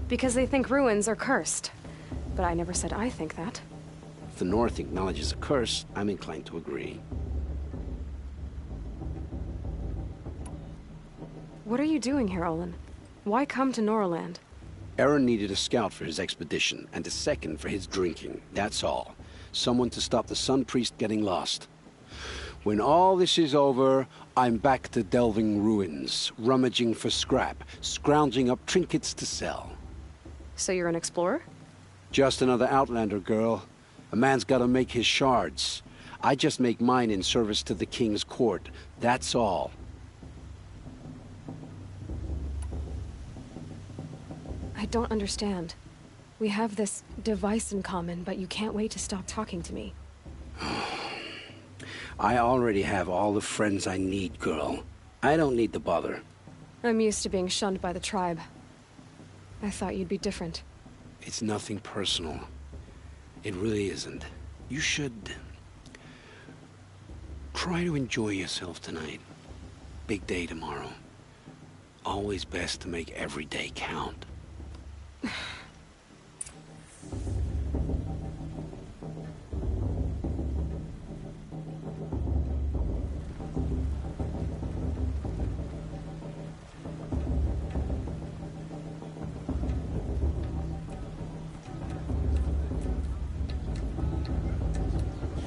Because they think ruins are cursed. But I never said I think that. If the North acknowledges a curse, I'm inclined to agree. What are you doing here, Olin? Why come to Noraland? Aaron needed a scout for his expedition, and a second for his drinking. That's all. Someone to stop the Sun Priest getting lost. When all this is over, I'm back to delving ruins, rummaging for scrap, scrounging up trinkets to sell. So you're an explorer? Just another Outlander, girl. A man's gotta make his shards. I just make mine in service to the King's court. That's all. I don't understand. We have this device in common, but you can't wait to stop talking to me. I already have all the friends I need, girl. I don't need the bother. I'm used to being shunned by the tribe. I thought you'd be different. It's nothing personal. It really isn't. You should... try to enjoy yourself tonight. Big day tomorrow. Always best to make every day count.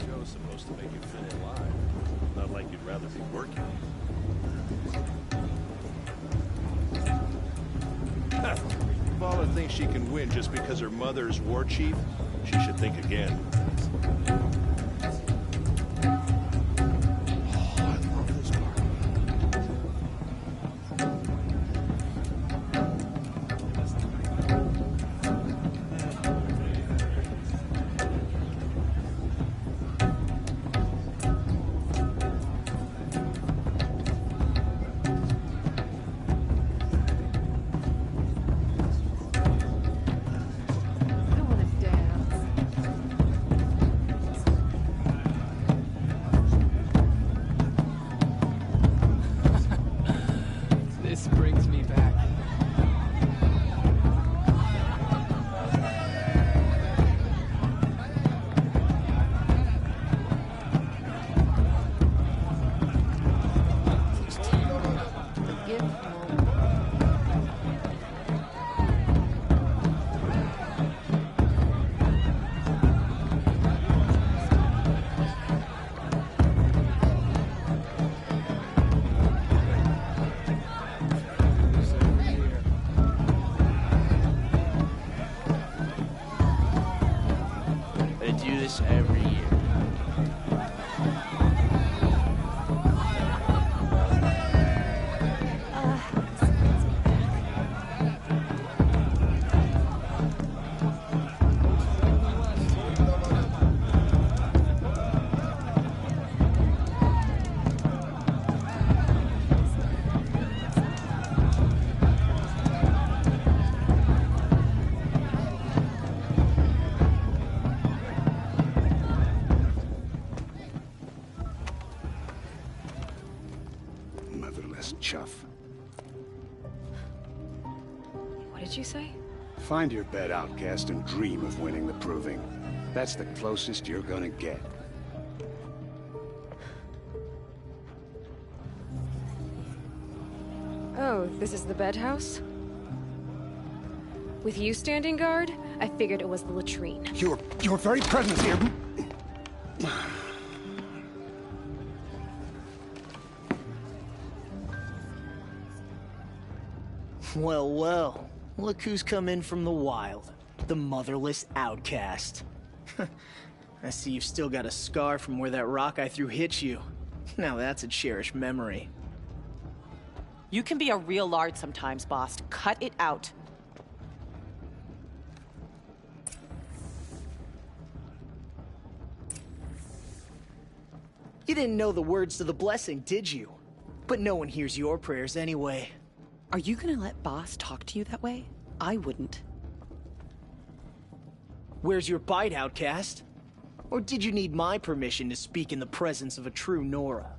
Show's supposed to make you feel alive. Not like you'd rather be working. Vala thinks she can win just because her mother's war chief. She should think again. Oh, I love this part. this every year. Motherless chuff. What did you say? Find your bed, outcast, and dream of winning the Proving. That's the closest you're gonna get. Oh, this is the bed house? With you standing guard, I figured it was the latrine. Your very presence here... Well, well. Look who's come in from the wild. The motherless outcast. I see you've still got a scar from where that rock I threw hit you. Now that's a cherished memory. You can be a real lard sometimes, boss. Cut it out. You didn't know the words to the blessing, did you? But no one hears your prayers anyway. Are you gonna let boss talk to you that way? I wouldn't. Where's your bite, outcast? Or did you need my permission to speak in the presence of a true Nora?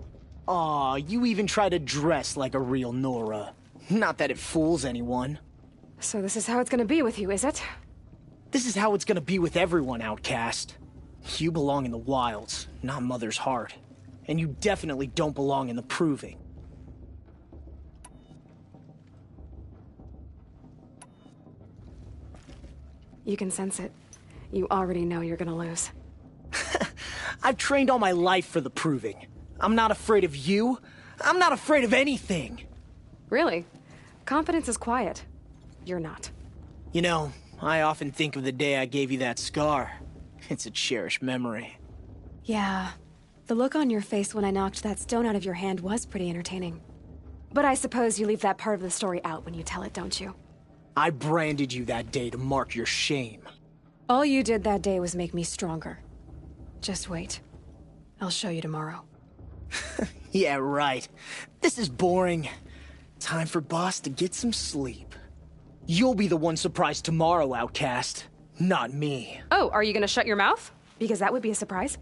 Aw, you even try to dress like a real Nora. Not that it fools anyone. So this is how it's gonna be with you, is it? This is how it's gonna be with everyone, outcast. You belong in the wilds, not Mother's Heart. And you definitely don't belong in the Proving. You can sense it. You already know you're gonna lose. I've trained all my life for the Proving. I'm not afraid of you. I'm not afraid of anything. Really? Confidence is quiet. You're not. You know, I often think of the day I gave you that scar. It's a cherished memory. Yeah. The look on your face when I knocked that stone out of your hand was pretty entertaining. But I suppose you leave that part of the story out when you tell it, don't you? I branded you that day to mark your shame. All you did that day was make me stronger. Just wait. I'll show you tomorrow. Yeah, right. This is boring. Time for boss to get some sleep. You'll be the one surprised tomorrow, outcast. Not me. Oh, are you gonna shut your mouth? Because that would be a surprise.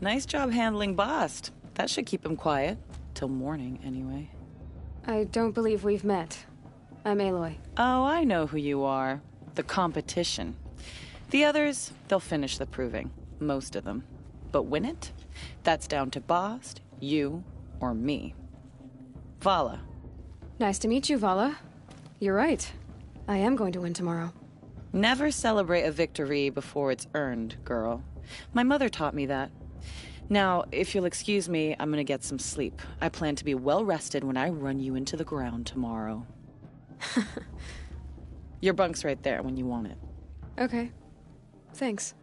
Nice job handling Bast. That should keep him quiet. Till morning, anyway. I don't believe we've met. I'm Aloy. Oh, I know who you are. The competition. The others, they'll finish the Proving. Most of them. But win it? That's down to Bast, you, or me. Vala. Nice to meet you, Vala. You're right. I am going to win tomorrow. Never celebrate a victory before it's earned, girl. My mother taught me that. Now, if you'll excuse me, I'm gonna get some sleep. I plan to be well rested when I run you into the ground tomorrow. Your bunk's right there when you want it. Okay. Thanks.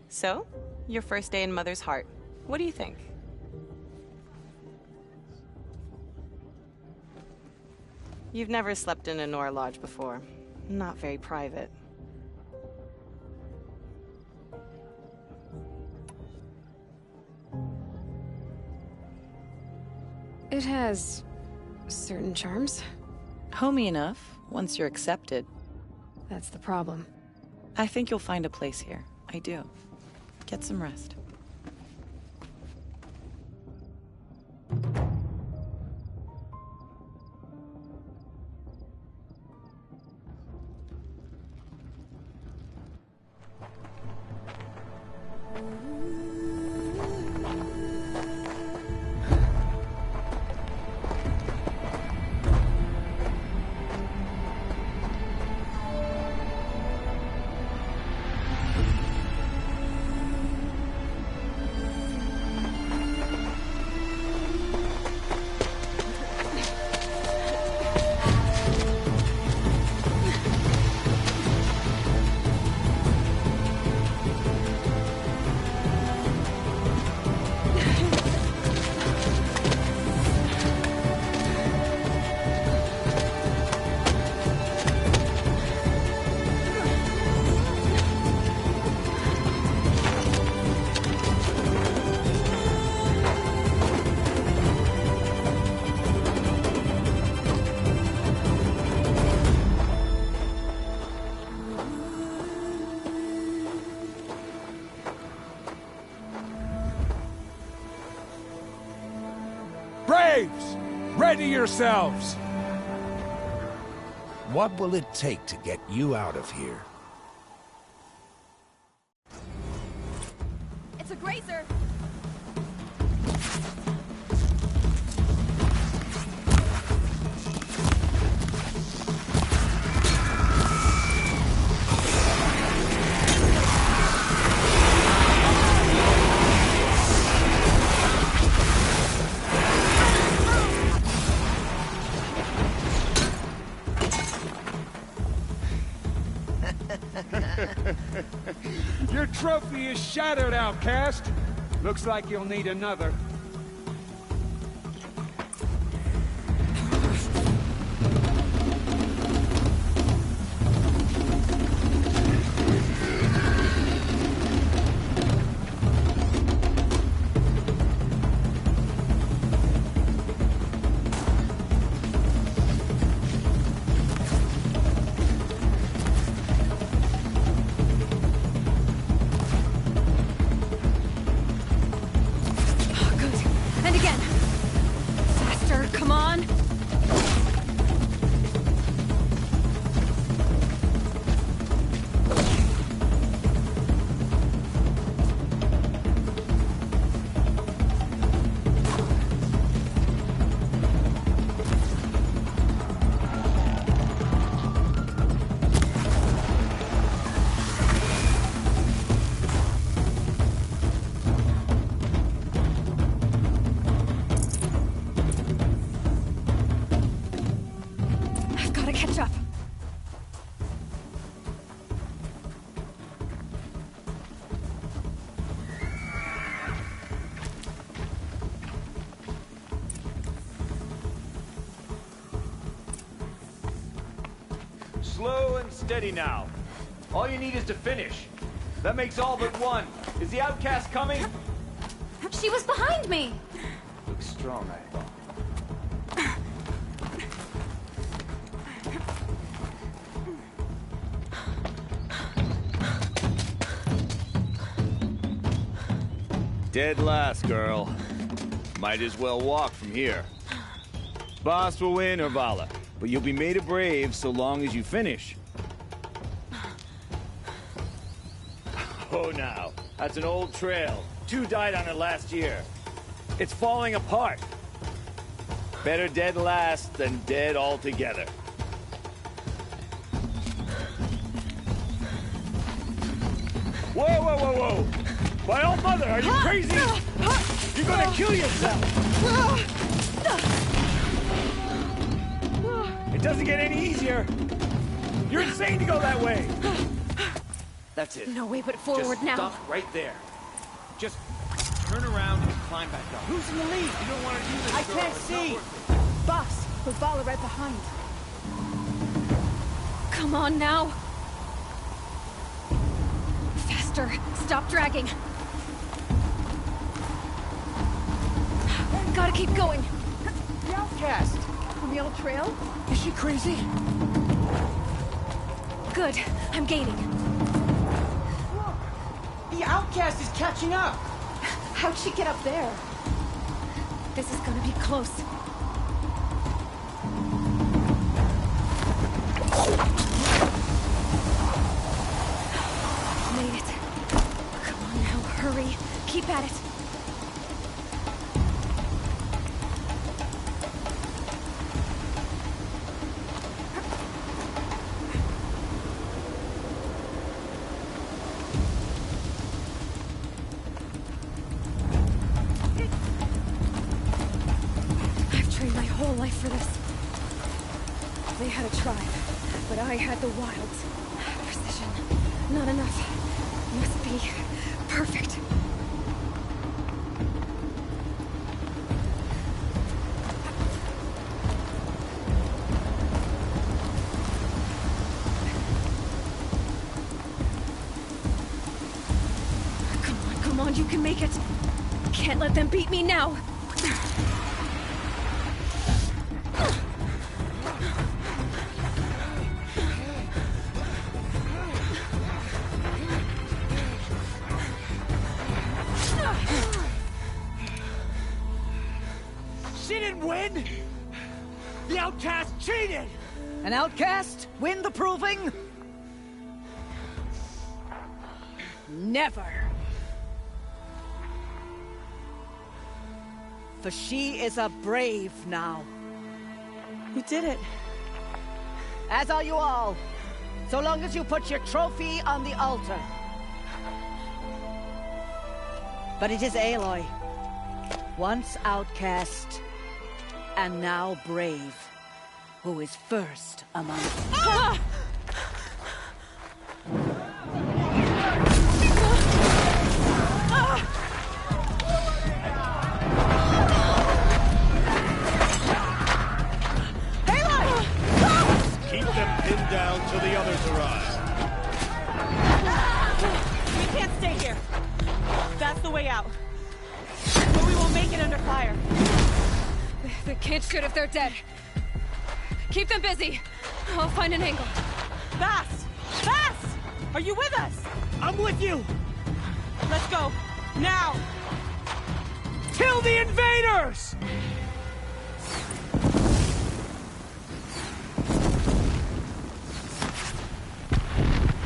So, your first day in Mother's Heart. What do you think? You've never slept in a Nora Lodge before. Not very private. It has certain charms. Homey enough, once you're accepted. That's the problem. I think you'll find a place here. I do. Get some rest. Braves, ready yourselves! What will it take to get you out of here? It's a grazer! Your trophy is shattered, outcast. Looks like you'll need another. Catch up. Slow and steady now. All you need is to finish. That makes all but one. Is the outcast coming? She was behind me! Looks strong, I thought. Dead last, girl. Might as well walk from here. Boss will win or Vala, but you'll be made a brave so long as you finish. Oh, now. That's an old trail. 2 died on it last year. It's falling apart. Better dead last than dead altogether. Whoa, whoa, whoa, whoa! My old mother, are you crazy? You're gonna kill yourself! It doesn't get any easier! You're insane to go that way! That's it. No way but forward now. Stop right there. Just turn around and climb back up. Who's in the lead? You don't want to do this, I girl. can't It's see! not worth Boss, with Vala right behind. Come on now. Faster. Stop dragging. Gotta keep going. The outcast! On the old trail? Is she crazy? Good. I'm gaining. Look! The outcast is catching up! How'd she get up there? This is gonna be close. Made it. Come on now, hurry. Keep at it. Life for this. They had a tribe, but I had the wilds. Precision. Not enough. Must be perfect. Come on, you can make it. Can't let them beat me now. didn't win? The outcast cheated! An outcast? Win the proving? Never. For she is a brave now. You did it. As are you all. So long as you put your trophy on the altar. But it is Aloy. Once outcast, and now brave, who is first among us. Ah! Keep them pinned down till the others arrive. We can't stay here. That's the way out. But we won't make it under fire. They can't shoot if they're dead. Keep them busy. I'll find an angle. Fast! Fast! Are you with us? I'm with you! Let's go. Now! Kill the invaders!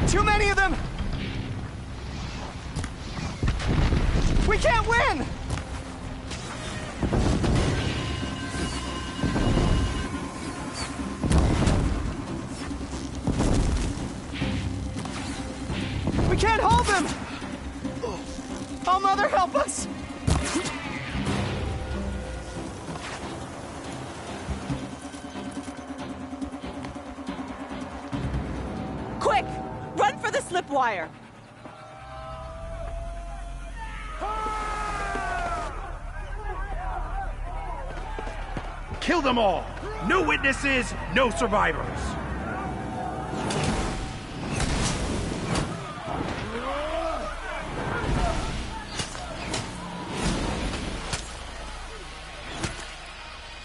Too many of them! We can't win! We can't hold them! Oh, Mother, help us! Quick! Run for the slip wire! Kill them all! No witnesses, no survivors!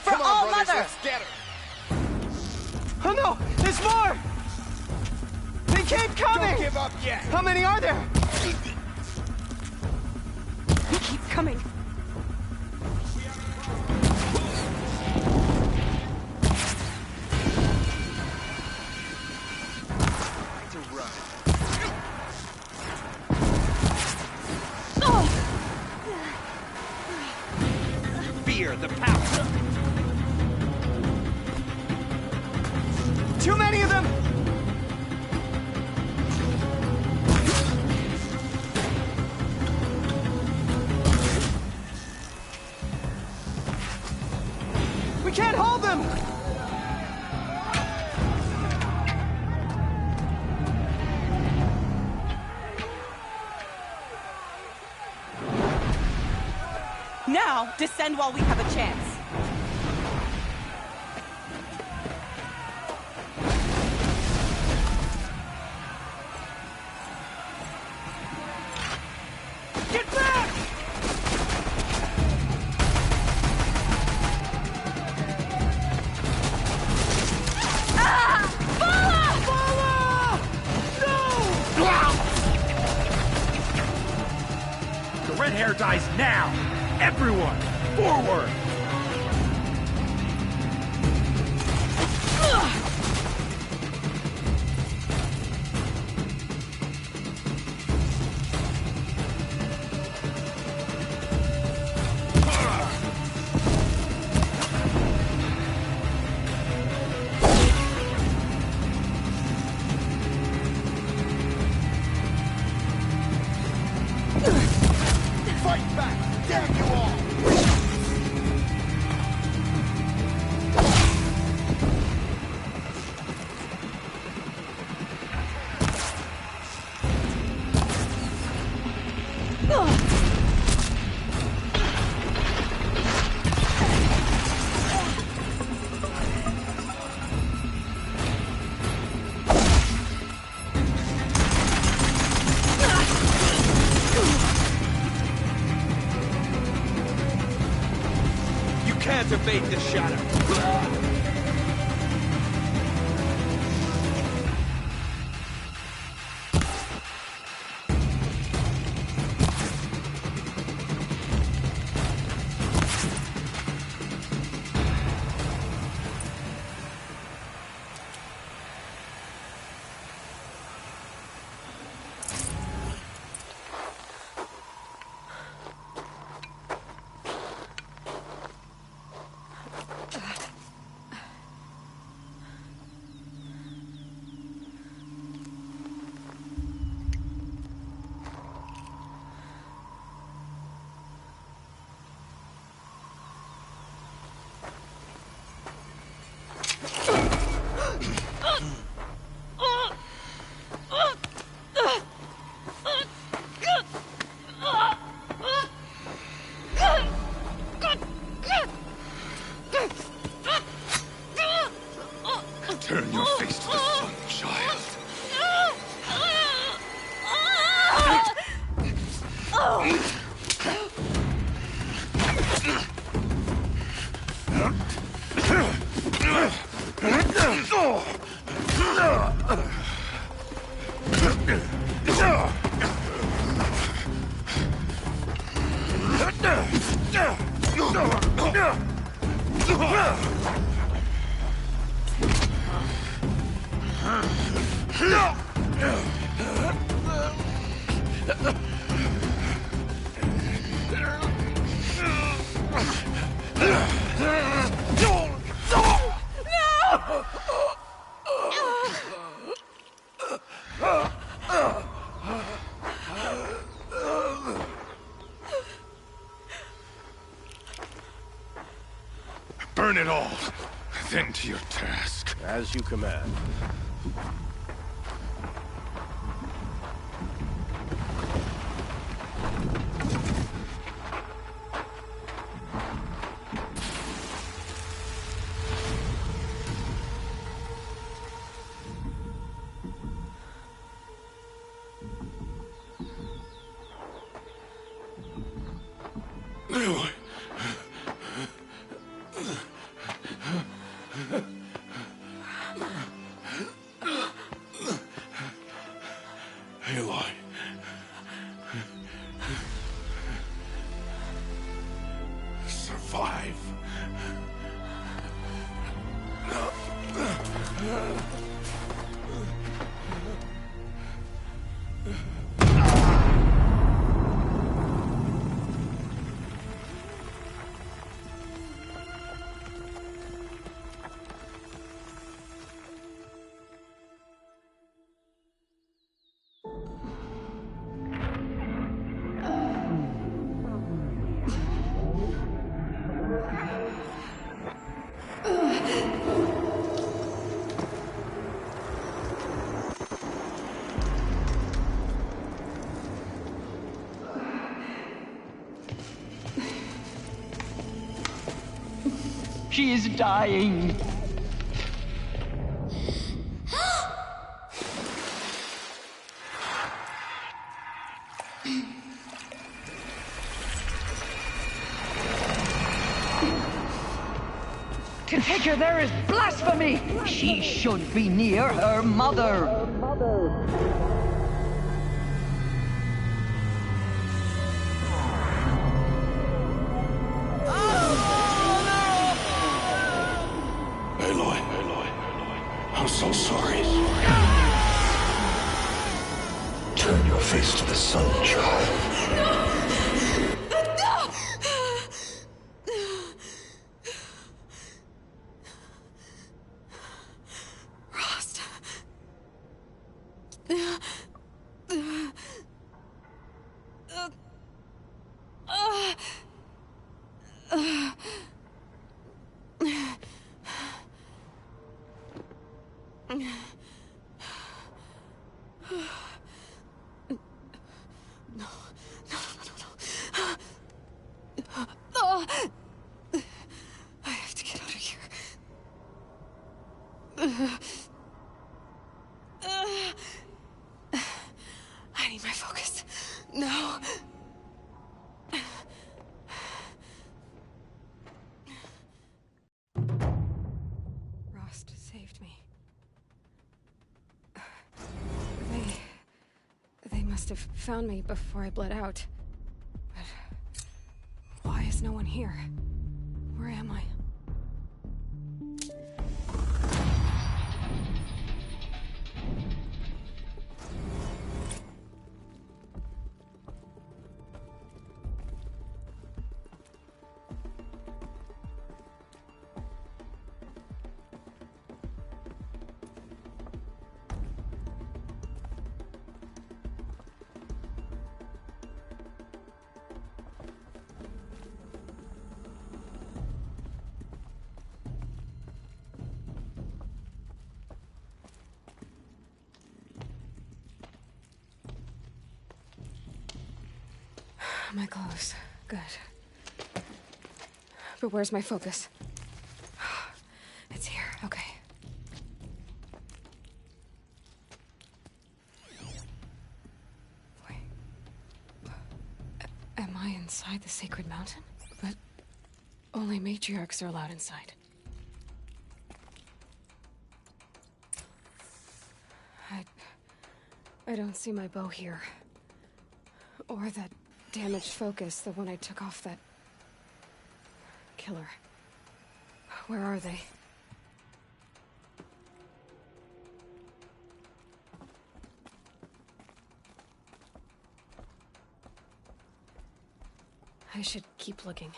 For all Mother! Oh no! There's more! They keep coming! Don't give up yet! How many are there? He keeps coming. Fear the power! Too many of them! We can't hold them! Now, descend while we have a chance. Get back! The red hair dies now! Everyone, forward! Fight back! Damn you all! Can't evade the shadow. Burn it all, then to your task. As you command. Aloy. Survive. She is dying. To take her there is blasphemy! She should be near her mother. Aloy, I'm so sorry. Turn your face to the sun, child. Rost. I have to get out of here. I need my focus. No. Rost saved me. They must have found me before I bled out. But why is no one here? Where am I? My clothes. Good. But where's my focus? It's here. Okay. Am I inside the Sacred Mountain? But only matriarchs are allowed inside. I don't see my bow here. Or that damaged focus, the one I took off that killer. Where are they? I should keep looking.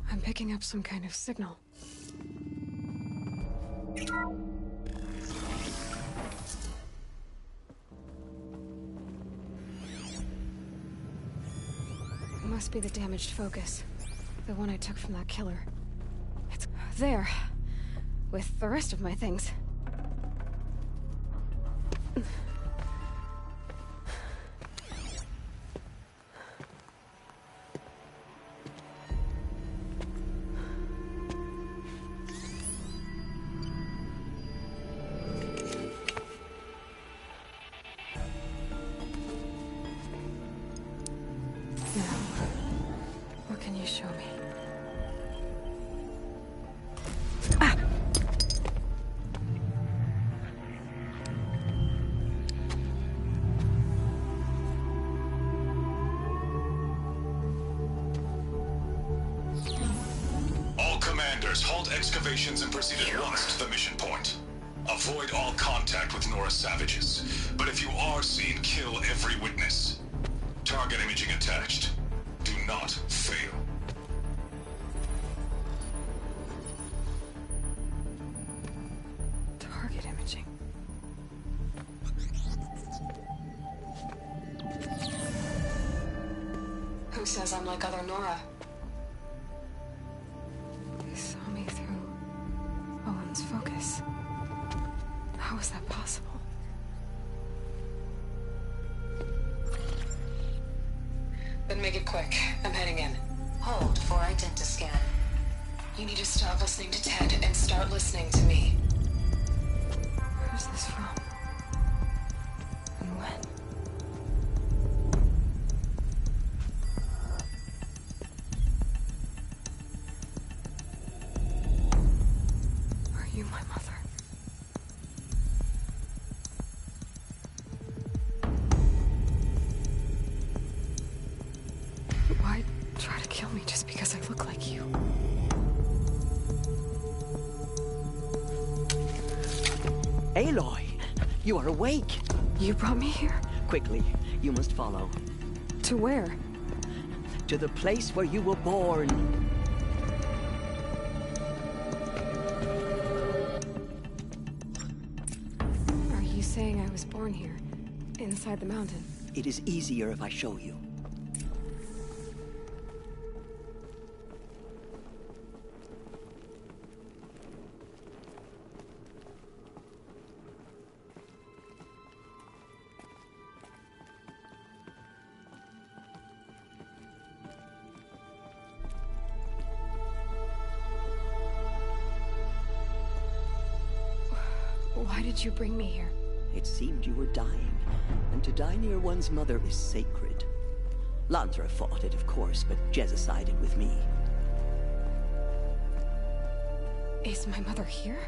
I'm picking up some kind of signal. Must be the damaged focus. The one I took from that killer. It's there. With the rest of my things. Halt excavations and proceed at once to the mission point. Avoid all contact with Nora savages, but if you are seen, kill every witness. Target imaging attached. Do not fail. Target imaging. Who says I'm like other Nora? Focus. How is that possible? Then make it quick. I'm heading in. Hold for identiscan. You need to stop listening to Ted and start listening to me. Where's this from? And when? You, my mother. Why try to kill me just because I look like you? Aloy, you are awake. You brought me here? Quickly, you must follow. To where? To the place where you were born. Saying I was born here, inside the mountain. It is easier if I show you. Why did you bring me here? It seemed you were dying, and to die near one's mother is sacred. Lantra fought it, of course, but Jezza sided with me. Is my mother here?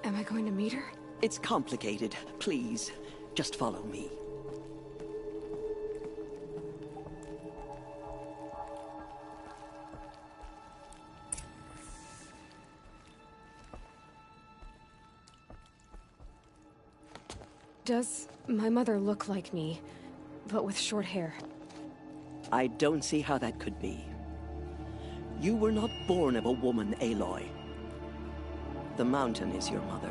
Am I going to meet her? It's complicated. Please, just follow me. Does my mother look like me, but with short hair? I don't see how that could be. You were not born of a woman, Aloy. The mountain is your mother.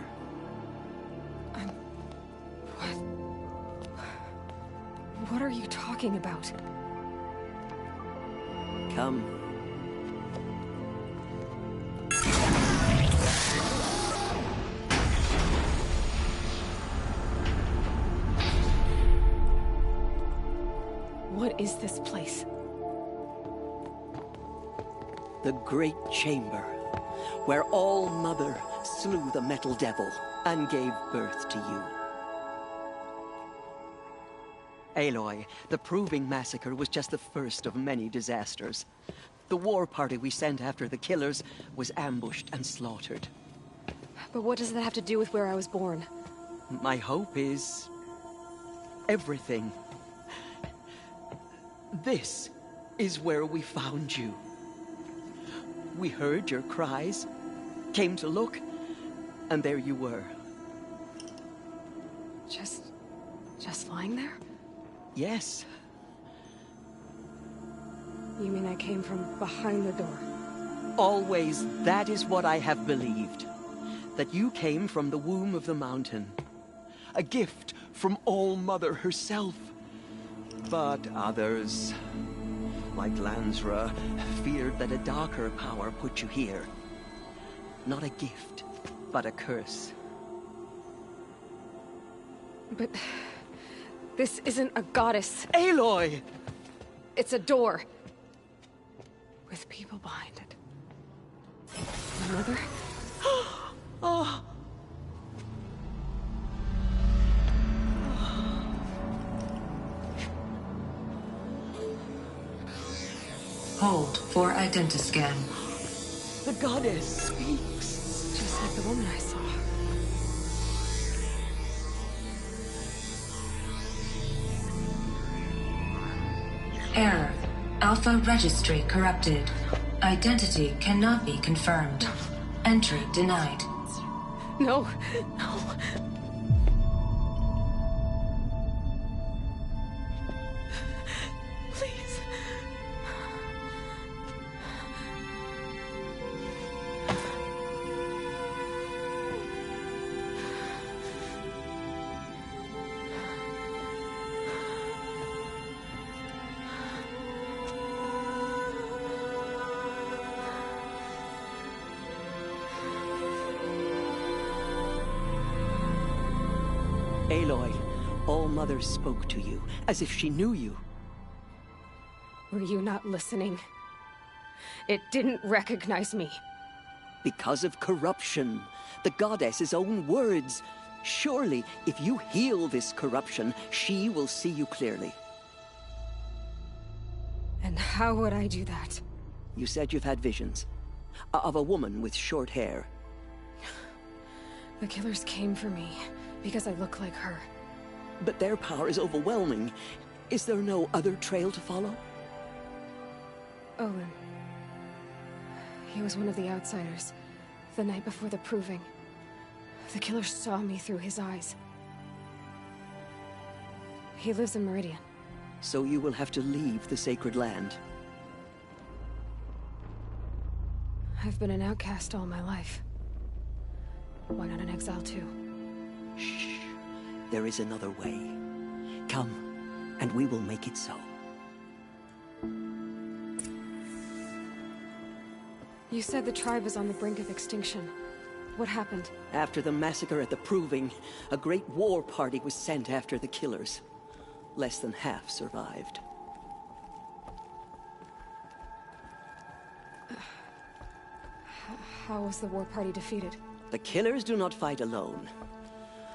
What are you talking about? Come. What is this place? The Great Chamber, where All-Mother slew the Metal Devil and gave birth to you. Aloy, the Proving Massacre was just the first of many disasters. The war party we sent after the killers was ambushed and slaughtered. But what does that have to do with where I was born? My hope is... everything. This is where we found you. We heard your cries, came to look, and there you were. Just lying there? Yes. You mean I came from behind the door? Always, that is what I have believed. That you came from the womb of the mountain. A gift from All-Mother herself. But others, like Lansra, feared that a darker power put you here. Not a gift, but a curse. But... this isn't a goddess. Aloy! It's a door. With people behind it. My mother? Oh. Hold for identiscan. The goddess speaks. Just like the woman I saw. Error. Alpha registry corrupted. Identity cannot be confirmed. Entry denied. No, no. Please. Aloy, All-Mother spoke to you, as if she knew you. Were you not listening? It didn't recognize me. Because of corruption. The goddess's own words. Surely, if you heal this corruption, she will see you clearly. And how would I do that? You said you've had visions. Of a woman with short hair. The killers came for me. Because I look like her. But their power is overwhelming. Is there no other trail to follow? Owen. He was one of the outsiders. The night before the Proving. The killers saw me through his eyes. He lives in Meridian. So you will have to leave the Sacred Land. I've been an outcast all my life. Why not an exile too? Shh. There is another way. Come, and we will make it so. You said the tribe is on the brink of extinction. What happened? After the massacre at the Proving, a great war party was sent after the killers. Less than half survived. How was the war party defeated? The killers do not fight alone.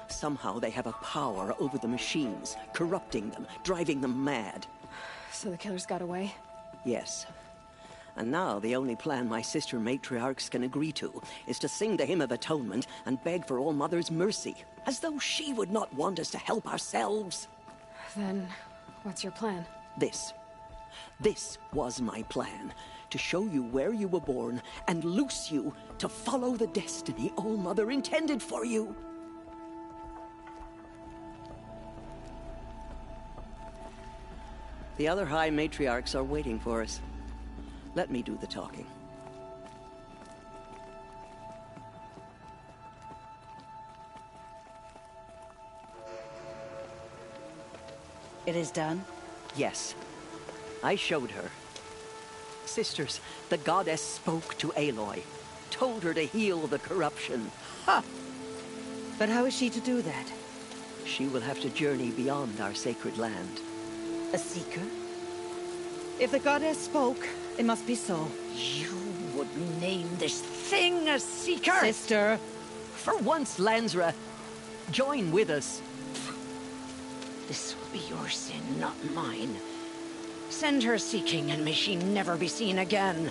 Somehow they have a power over the machines, corrupting them, driving them mad. So the killers got away? Yes. And now the only plan my sister matriarchs can agree to is to sing the Hymn of Atonement and beg for All-Mother's mercy, as though she would not want us to help ourselves. Then, what's your plan? This. This was my plan. To show you where you were born and loose you to follow the destiny All-Mother intended for you. The other High Matriarchs are waiting for us. Let me do the talking. It is done? Yes. I showed her. Sisters, the goddess spoke to Aloy. Told her to heal the corruption. Ha! But how is she to do that? She will have to journey beyond our sacred land. A seeker? If the goddess spoke, it must be so. You would name this thing a Seeker? Sister! For once, Lansra, join with us. This will be your sin, not mine. Send her seeking, and may she never be seen again.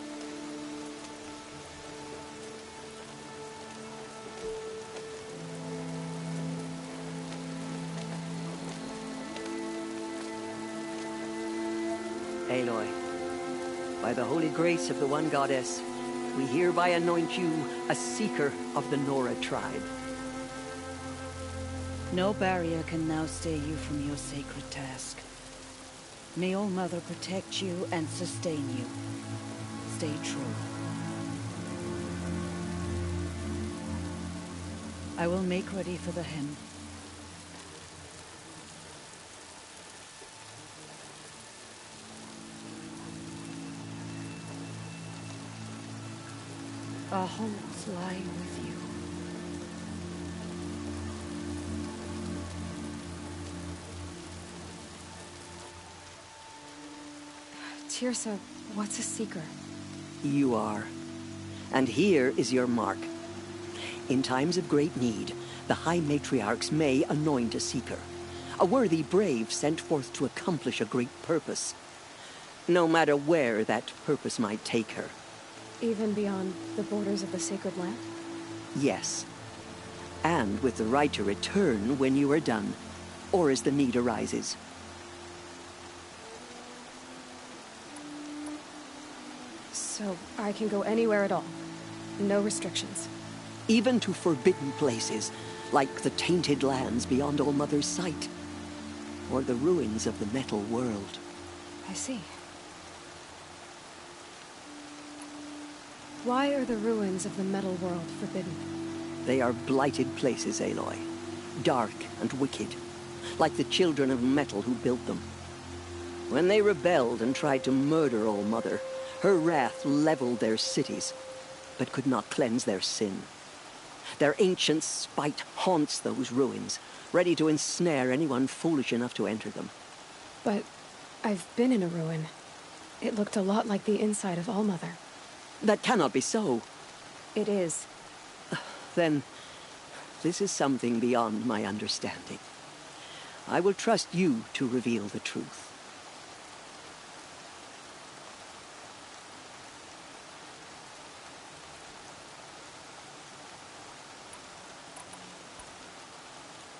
Aloy, by the holy grace of the One Goddess, we hereby anoint you a Seeker of the Nora tribe. No barrier can now stay you from your sacred task. May All Mother protect you and sustain you. Stay true. I will make ready for the hymn. Our homes lie with you. Teersa, what's a Seeker? You are. And here is your mark. In times of great need, the High Matriarchs may anoint a Seeker. A worthy brave sent forth to accomplish a great purpose. No matter where that purpose might take her. Even beyond the borders of the sacred land? Yes. And with the right to return when you are done, or as the need arises. So I can go anywhere at all? No restrictions? Even to forbidden places, like the tainted lands beyond All Mother's sight. Or the ruins of the metal world. I see. Why are the ruins of the metal world forbidden? They are blighted places, Aloy. Dark and wicked. Like the children of metal who built them. When they rebelled and tried to murder All Mother, her wrath leveled their cities, but could not cleanse their sin. Their ancient spite haunts those ruins, ready to ensnare anyone foolish enough to enter them. But I've been in a ruin. It looked a lot like the inside of All Mother. That cannot be so. It is. Then, this is something beyond my understanding. I will trust you to reveal the truth.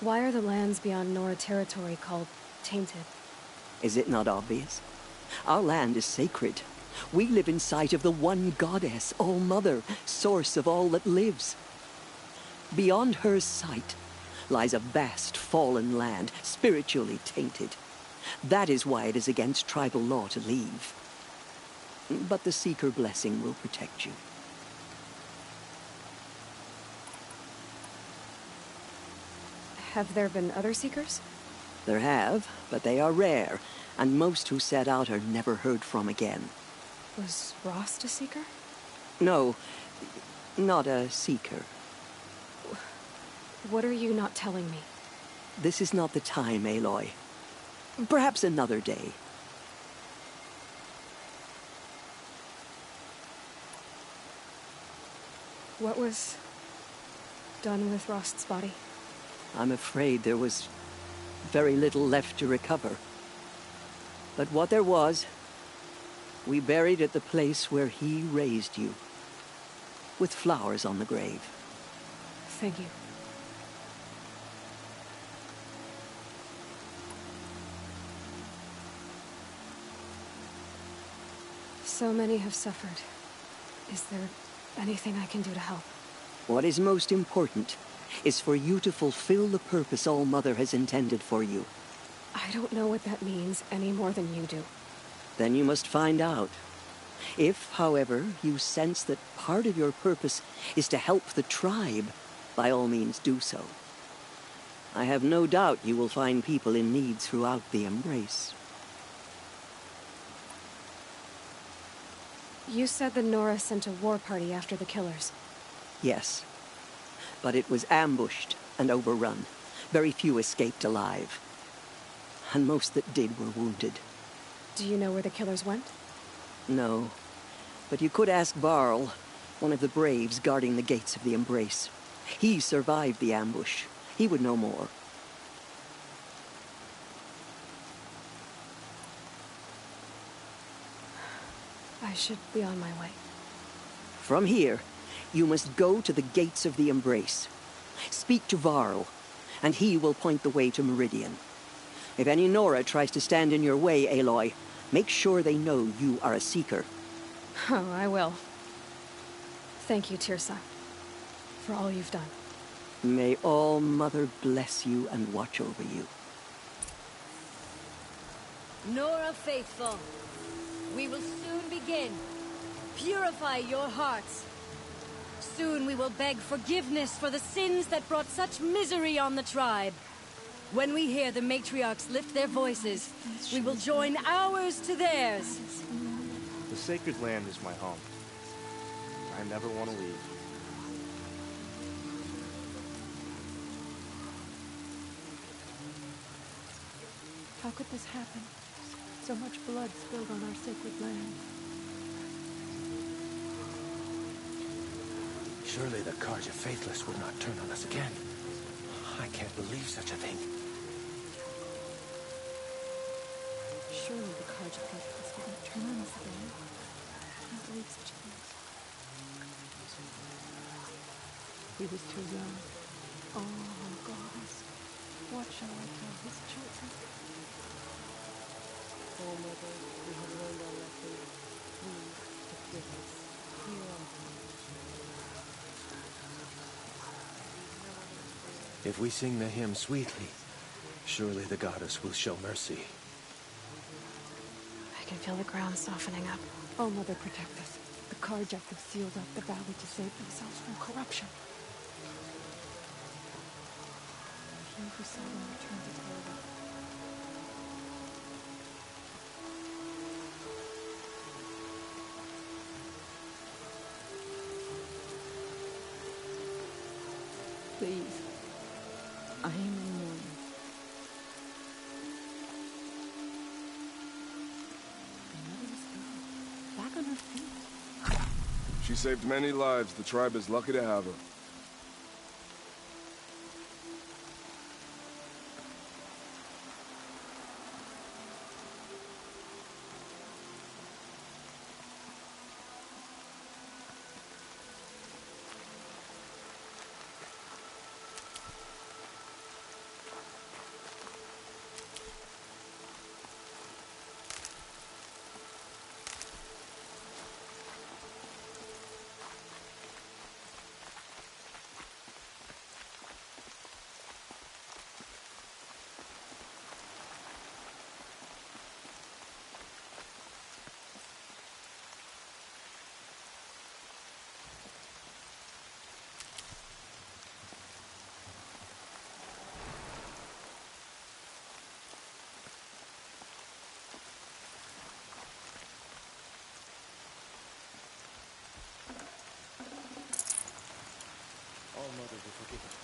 Why are the lands beyond Nora territory called tainted? Is it not obvious? Our land is sacred. We live in sight of the One Goddess, All Mother, source of all that lives. Beyond her sight lies a vast fallen land, spiritually tainted. That is why it is against tribal law to leave. But the Seeker blessing will protect you. Have there been other Seekers? There have, but they are rare, and most who set out are never heard from again. Was Rost a Seeker? No, not a Seeker. What are you not telling me? This is not the time, Aloy. Perhaps another day. What was done with Rost's body? I'm afraid there was very little left to recover. But what there was, we buried at the place where he raised you, with flowers on the grave. Thank you. So many have suffered. Is there anything I can do to help? What is most important is for you to fulfill the purpose All Mother has intended for you. I don't know what that means any more than you do. Then you must find out. If, however, you sense that part of your purpose is to help the tribe, by all means do so. I have no doubt you will find people in need throughout the Embrace. You said the Nora sent a war party after the killers. Yes. But it was ambushed and overrun. Very few escaped alive. And most that did were wounded. Do you know where the killers went? No. But you could ask Varl, one of the braves guarding the gates of the Embrace. He survived the ambush. He would know more. I should be on my way. From here, you must go to the gates of the Embrace. Speak to Varl, and he will point the way to Meridian. If any Nora tries to stand in your way, Aloy, make sure they know you are a Seeker. Oh, I will. Thank you, Teersa, for all you've done. May All Mother bless you and watch over you. Nora Faithful, we will soon begin. Purify your hearts. Soon we will beg forgiveness for the sins that brought such misery on the tribe. When we hear the matriarchs lift their voices, we will join ours to theirs. The sacred land is my home. I never want to leave. How could this happen? So much blood spilled on our sacred land. Surely the Carja Faithless would not turn on us again. I can't believe such a thing. Surely the Carja Faithless would not turn on us again. I can't believe such a thing. He was too young. Oh, gods. What shall I tell his children? Oh, Mother, we have learned our lesson. Please forgive us. Hear our hearts. If we sing the hymn sweetly, surely the goddess will show mercy. I can feel the ground softening up. Oh, Mother, protect us. The Carja have sealed up the valley to save themselves from corruption. He who saw them return to Taylor. Please. I am in mourning. Back on her feet. She saved many lives. The tribe is lucky to have her. All Mother will forgive us.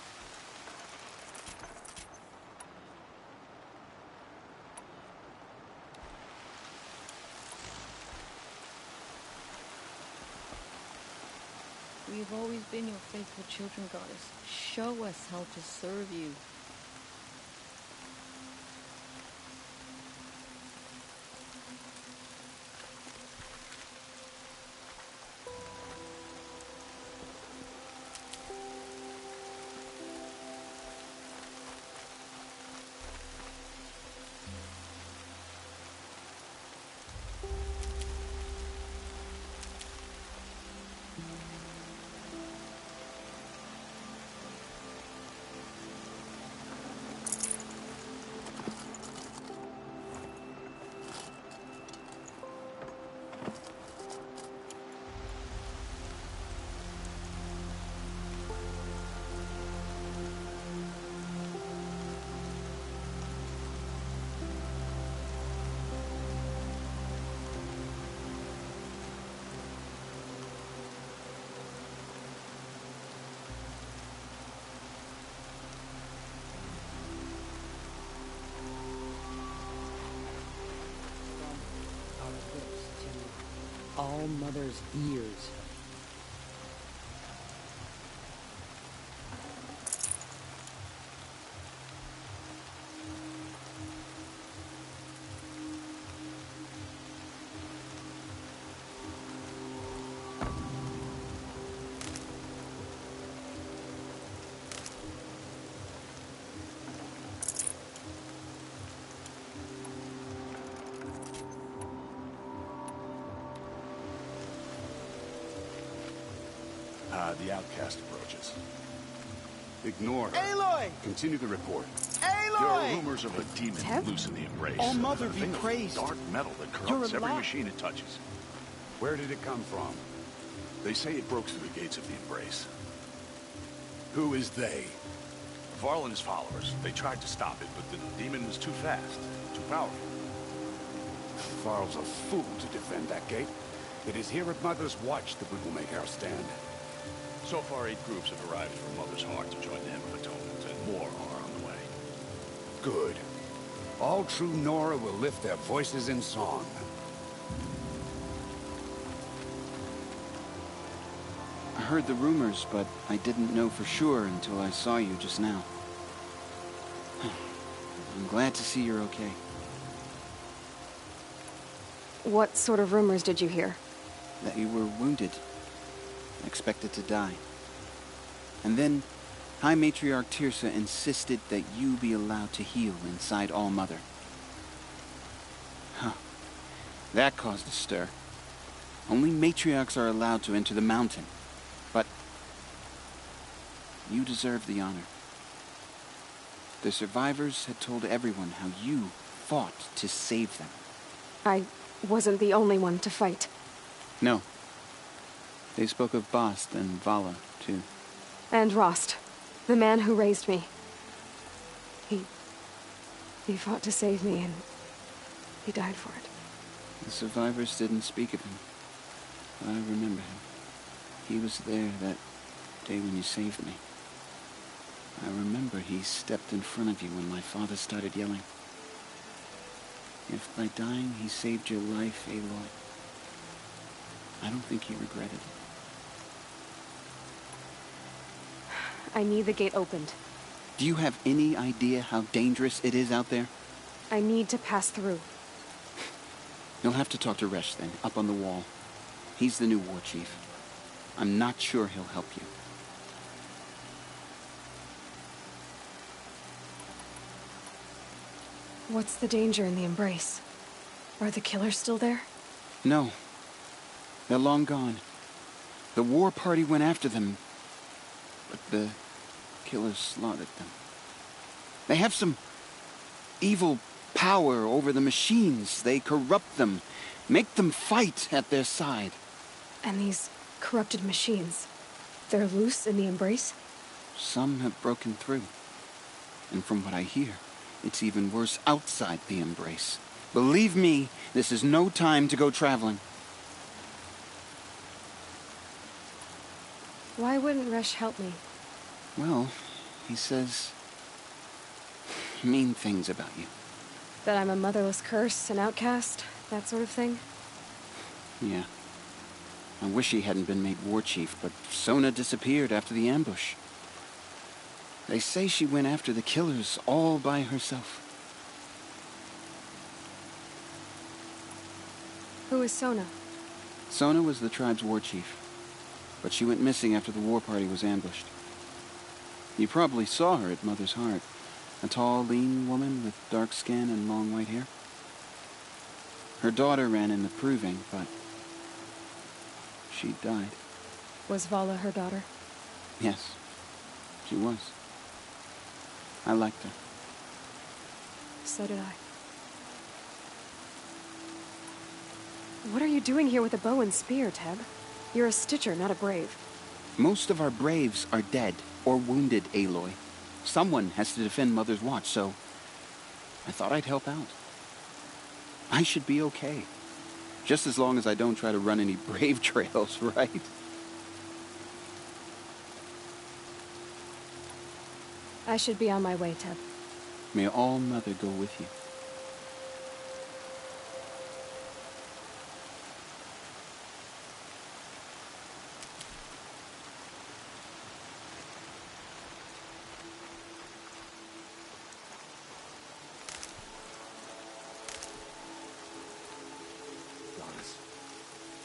We have always been your faithful children, Goddess. Show us how to serve you. All Mother's ears. The outcast approaches. Ignore her. Aloy! Continue the report. Aloy! There are rumors of a demon loose in the Embrace. Oh, Mother, be Thing of praised. Dark metal that You're corrupts every alive. machine it touches. Where did it come from? They say it broke through the gates of the Embrace. Who is they? Varl and his followers. They tried to stop it, but the demon was too fast, too powerful. Varl's a fool to defend that gate. It is here at Mother's Watch that we will make our stand. So far, 8 groups have arrived from Mother's Heart to join the Hymn of Atonement, and more are on the way. Good. All true Nora will lift their voices in song. I heard the rumors, but I didn't know for sure until I saw you just now. I'm glad to see you're okay. What sort of rumors did you hear? That you were wounded. Expected to die. And then, High Matriarch Teersa insisted that you be allowed to heal inside All Mother. Huh. That caused a stir. Only matriarchs are allowed to enter the mountain. But you deserve the honor. The survivors had told everyone how you fought to save them. I wasn't the only one to fight. No. They spoke of Bast and Vala, too. And Rost, the man who raised me. He fought to save me, and he died for it. The survivors didn't speak of him, but I remember him. He was there that day when you saved me. I remember he stepped in front of you when my father started yelling. If by dying he saved your life, Aloy, I don't think he regretted it. I need the gate opened. Do you have any idea how dangerous it is out there? I need to pass through. You'll have to talk to Resh then, up on the wall. He's the new war chief. I'm not sure he'll help you. What's the danger in the Embrace? Are the killers still there? No. They're long gone. The war party went after them, but the killers slaughtered them. They have some evil power over the machines. They corrupt them, make them fight at their side. And these corrupted machines, they're loose in the Embrace? Some have broken through. And from what I hear, it's even worse outside the Embrace. Believe me, this is no time to go traveling. Why wouldn't Resh help me? Well, he says mean things about you. That I'm a motherless curse, an outcast, that sort of thing? Yeah. I wish he hadn't been made war chief, but Sona disappeared after the ambush. They say she went after the killers all by herself. Who is Sona? Sona was the tribe's war chief, but she went missing after the war party was ambushed. You probably saw her at Mother's Heart. A tall, lean woman with dark skin and long white hair. Her daughter ran in the proving, but she died. Was Vala her daughter? Yes, she was. I liked her. So did I. What are you doing here with a bow and spear, Teb? You're a Stitcher, not a Brave. Most of our Braves are dead or wounded, Aloy. Someone has to defend Mother's Watch, so I thought I'd help out. I should be okay. Just as long as I don't try to run any Brave trails, right? I should be on my way, Teb. May All Mother go with you.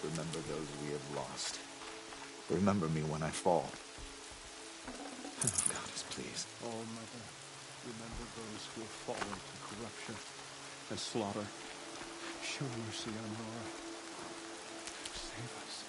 remember those we have lost. Remember me when I fall. Oh, Goddess, please. Oh, Mother, remember those who have fallen to corruption and slaughter. Show mercy on Nora. Save us.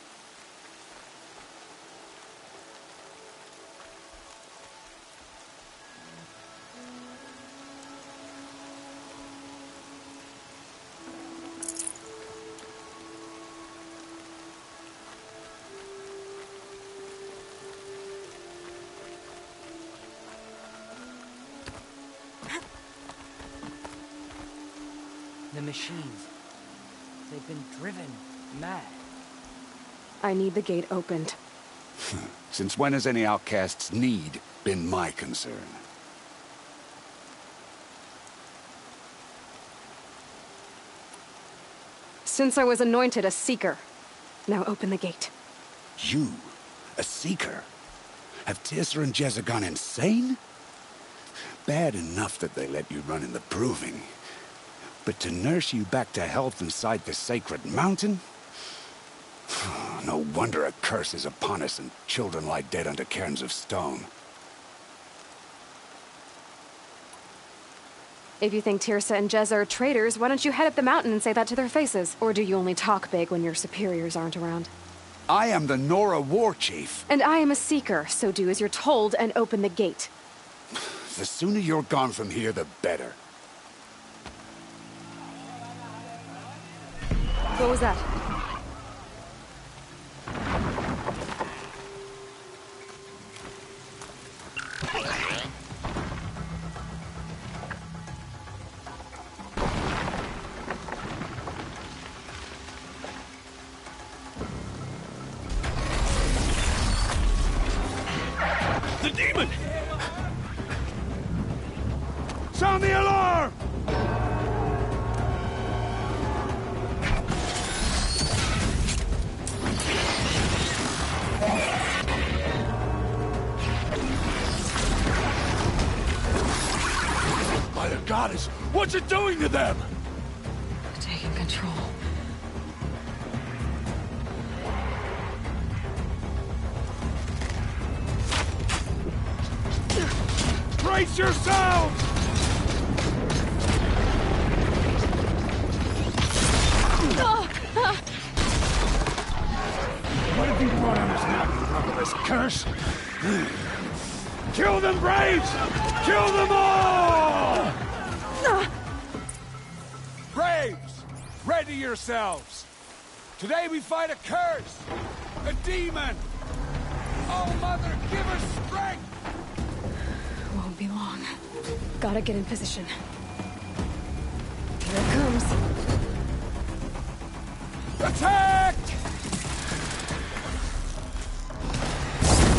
The machines. They've been driven mad. I need the gate opened. Since when has any outcast's need been my concern? Since I was anointed a Seeker. Now open the gate. You? A Seeker? Have Teersa and Jezza gone insane? Bad enough that they let you run in the Proving. But to nurse you back to health inside the sacred mountain? No wonder a curse is upon us and children lie dead under cairns of stone. If you think Teersa and Jezza are traitors, why don't you head up the mountain and say that to their faces? Or do you only talk big when your superiors aren't around? I am the Nora War Chief. And I am a Seeker, so do as you're told and open the gate. The sooner you're gone from here, the better. What was that? The demon! Sound the alarm! Mother Goddess, what's it doing to them? Taking control. Brace yourselves! What have you brought on us now, you motherless curse? Kill them, Braves! Kill them all! Braves, ready yourselves! Today we fight a curse! A demon! Oh, Mother, give us strength! Won't be long. Gotta get in position. Here it comes. Attack!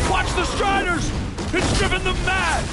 Watch the Striders! It's driven them mad!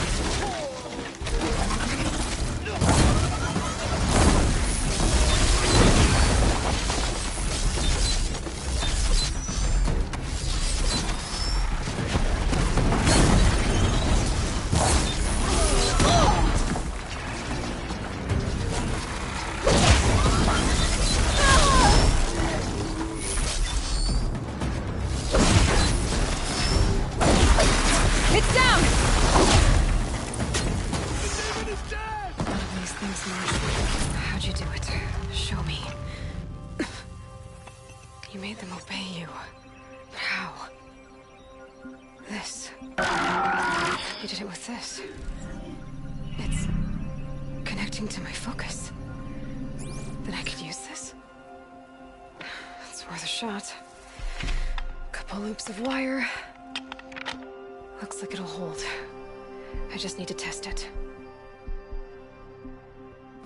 It's down! How'd you do it? Show me. You made them obey you. But how? This. You did it with this. It's connecting to my focus. Then I could use this. It's worth a shot. Couple loops of wire. Looks like it'll hold. I just need to test it.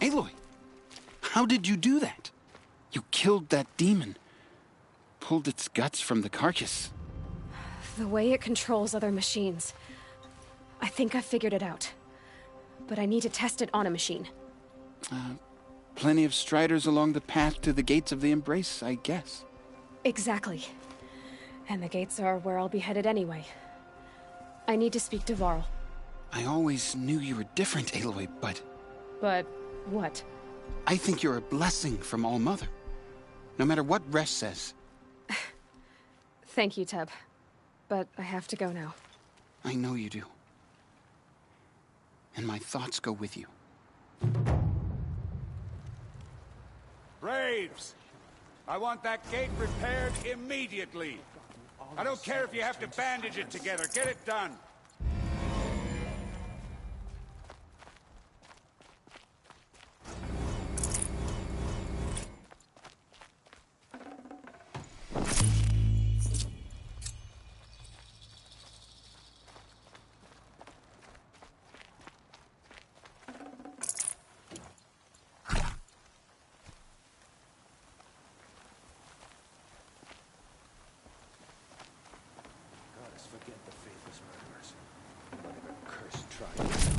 Aloy, how did you do that? You killed that demon. Pulled its guts from the carcass. The way it controls other machines. I think I figured it out. But I need to test it on a machine. Plenty of Striders along the path to the gates of the Embrace, I guess. Exactly. And the gates are where I'll be headed anyway. I need to speak to Varl. I always knew you were different, Aloy, but... But what? I think you're a blessing from All-Mother. No matter what Resh says. Thank you, Teb. But I have to go now. I know you do. And my thoughts go with you. Braves! I want that gate repaired immediately. I don't care if you have to bandage it together. Get it done. Forget the faithless murderers. Whatever cursed tribe.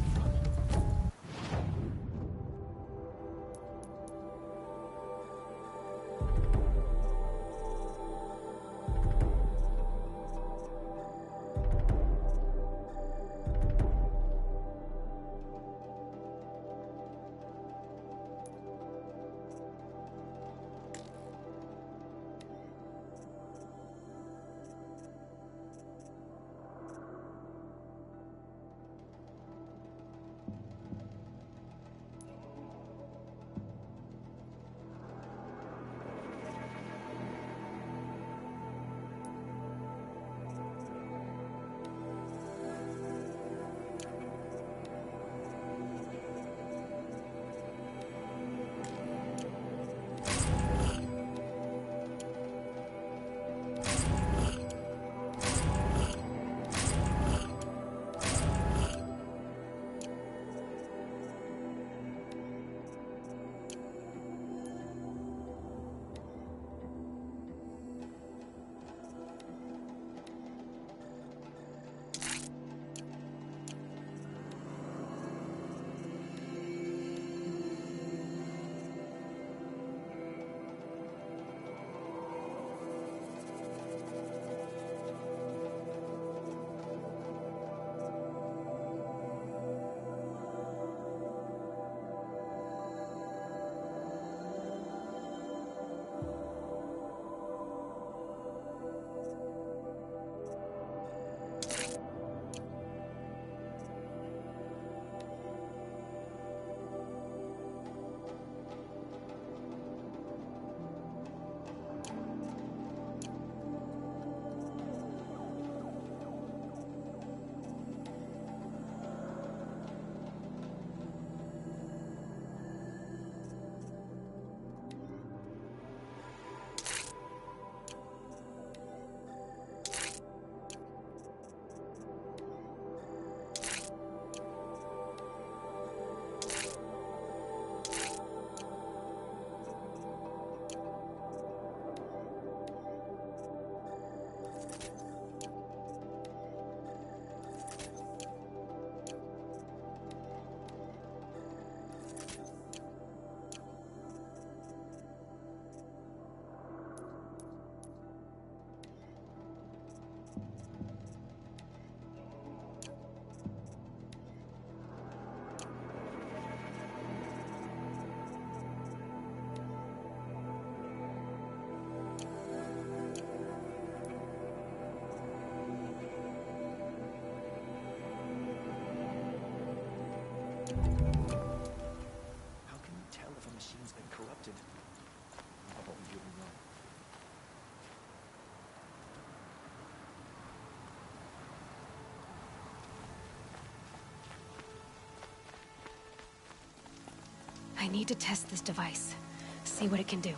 I need to test this device. See what it can do.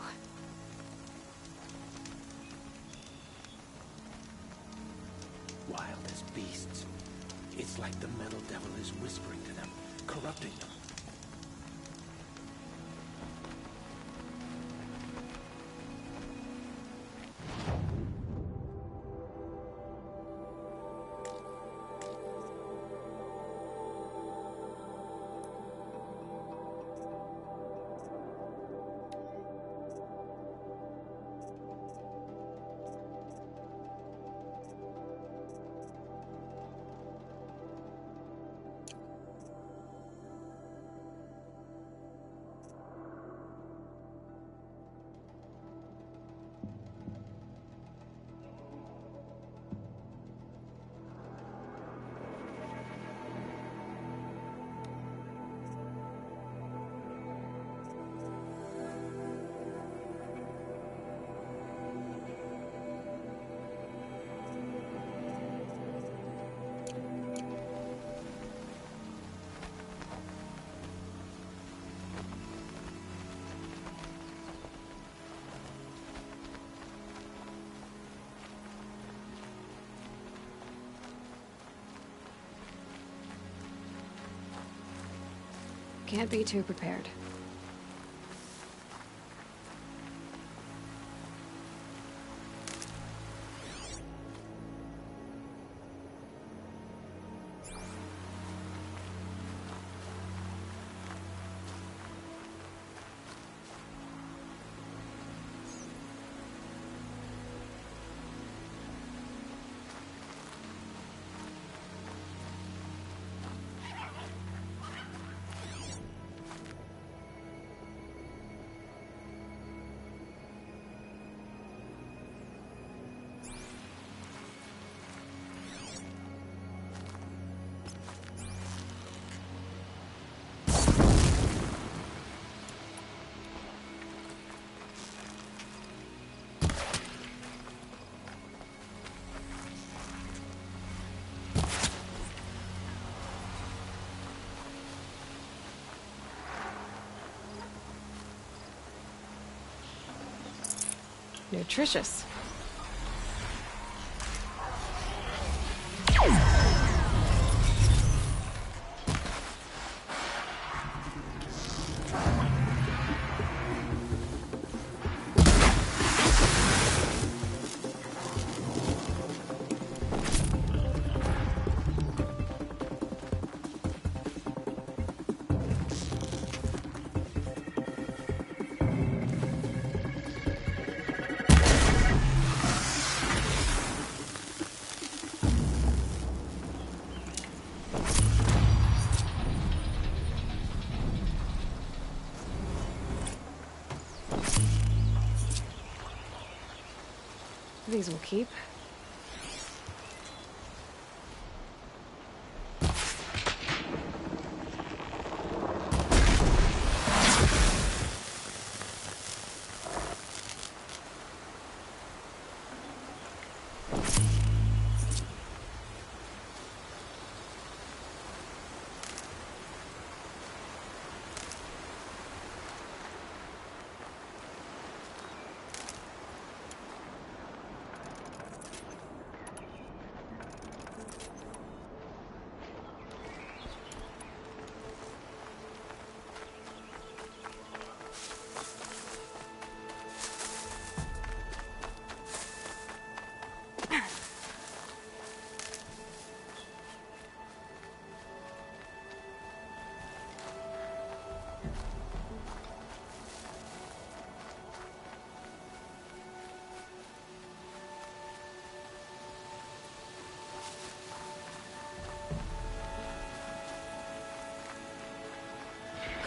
Wild as beasts. It's like the Metal Devil is whispering to them, corrupting them. Can't be too prepared. Nutritious. These will keep.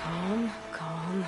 Calm, calm.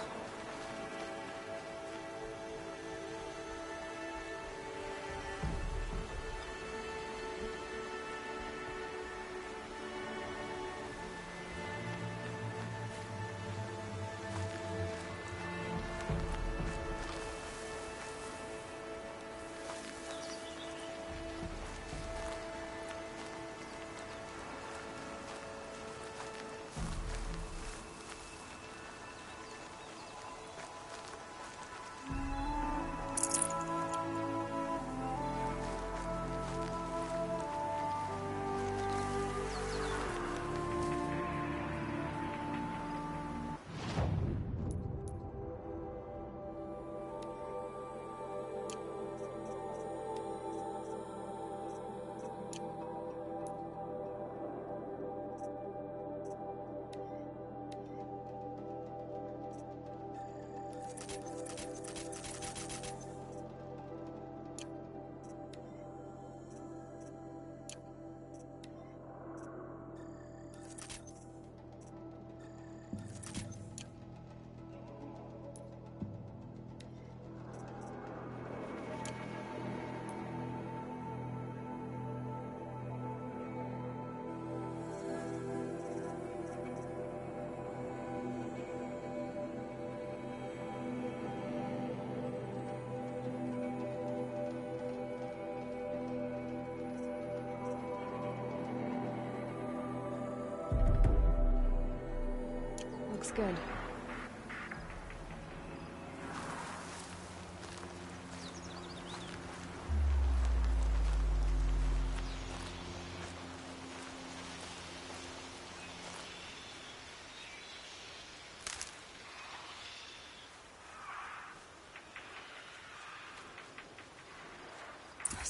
Looks good.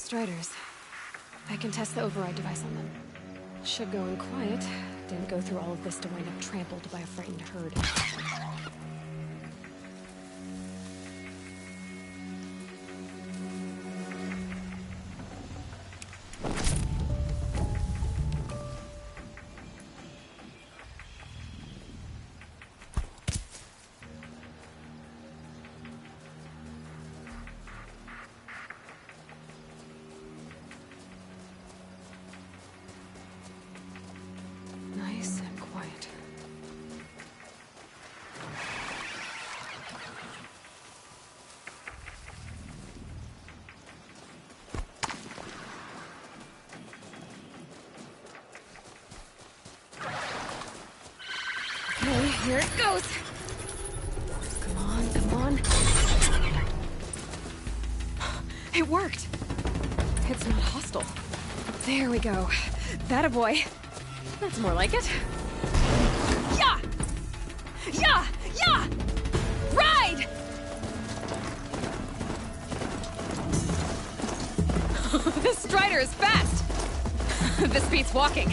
Striders. I can test the override device on them. Should go in quiet. Didn't go through all of this to wind up trampled by a frightened herd. Nice and quiet. Okay, here it goes. Come on, come on. It worked. It's not hostile. There we go. That a boy. That's more like it. Yeah! Yeah! Yeah! Ride! This Strider is fast! This beats walking.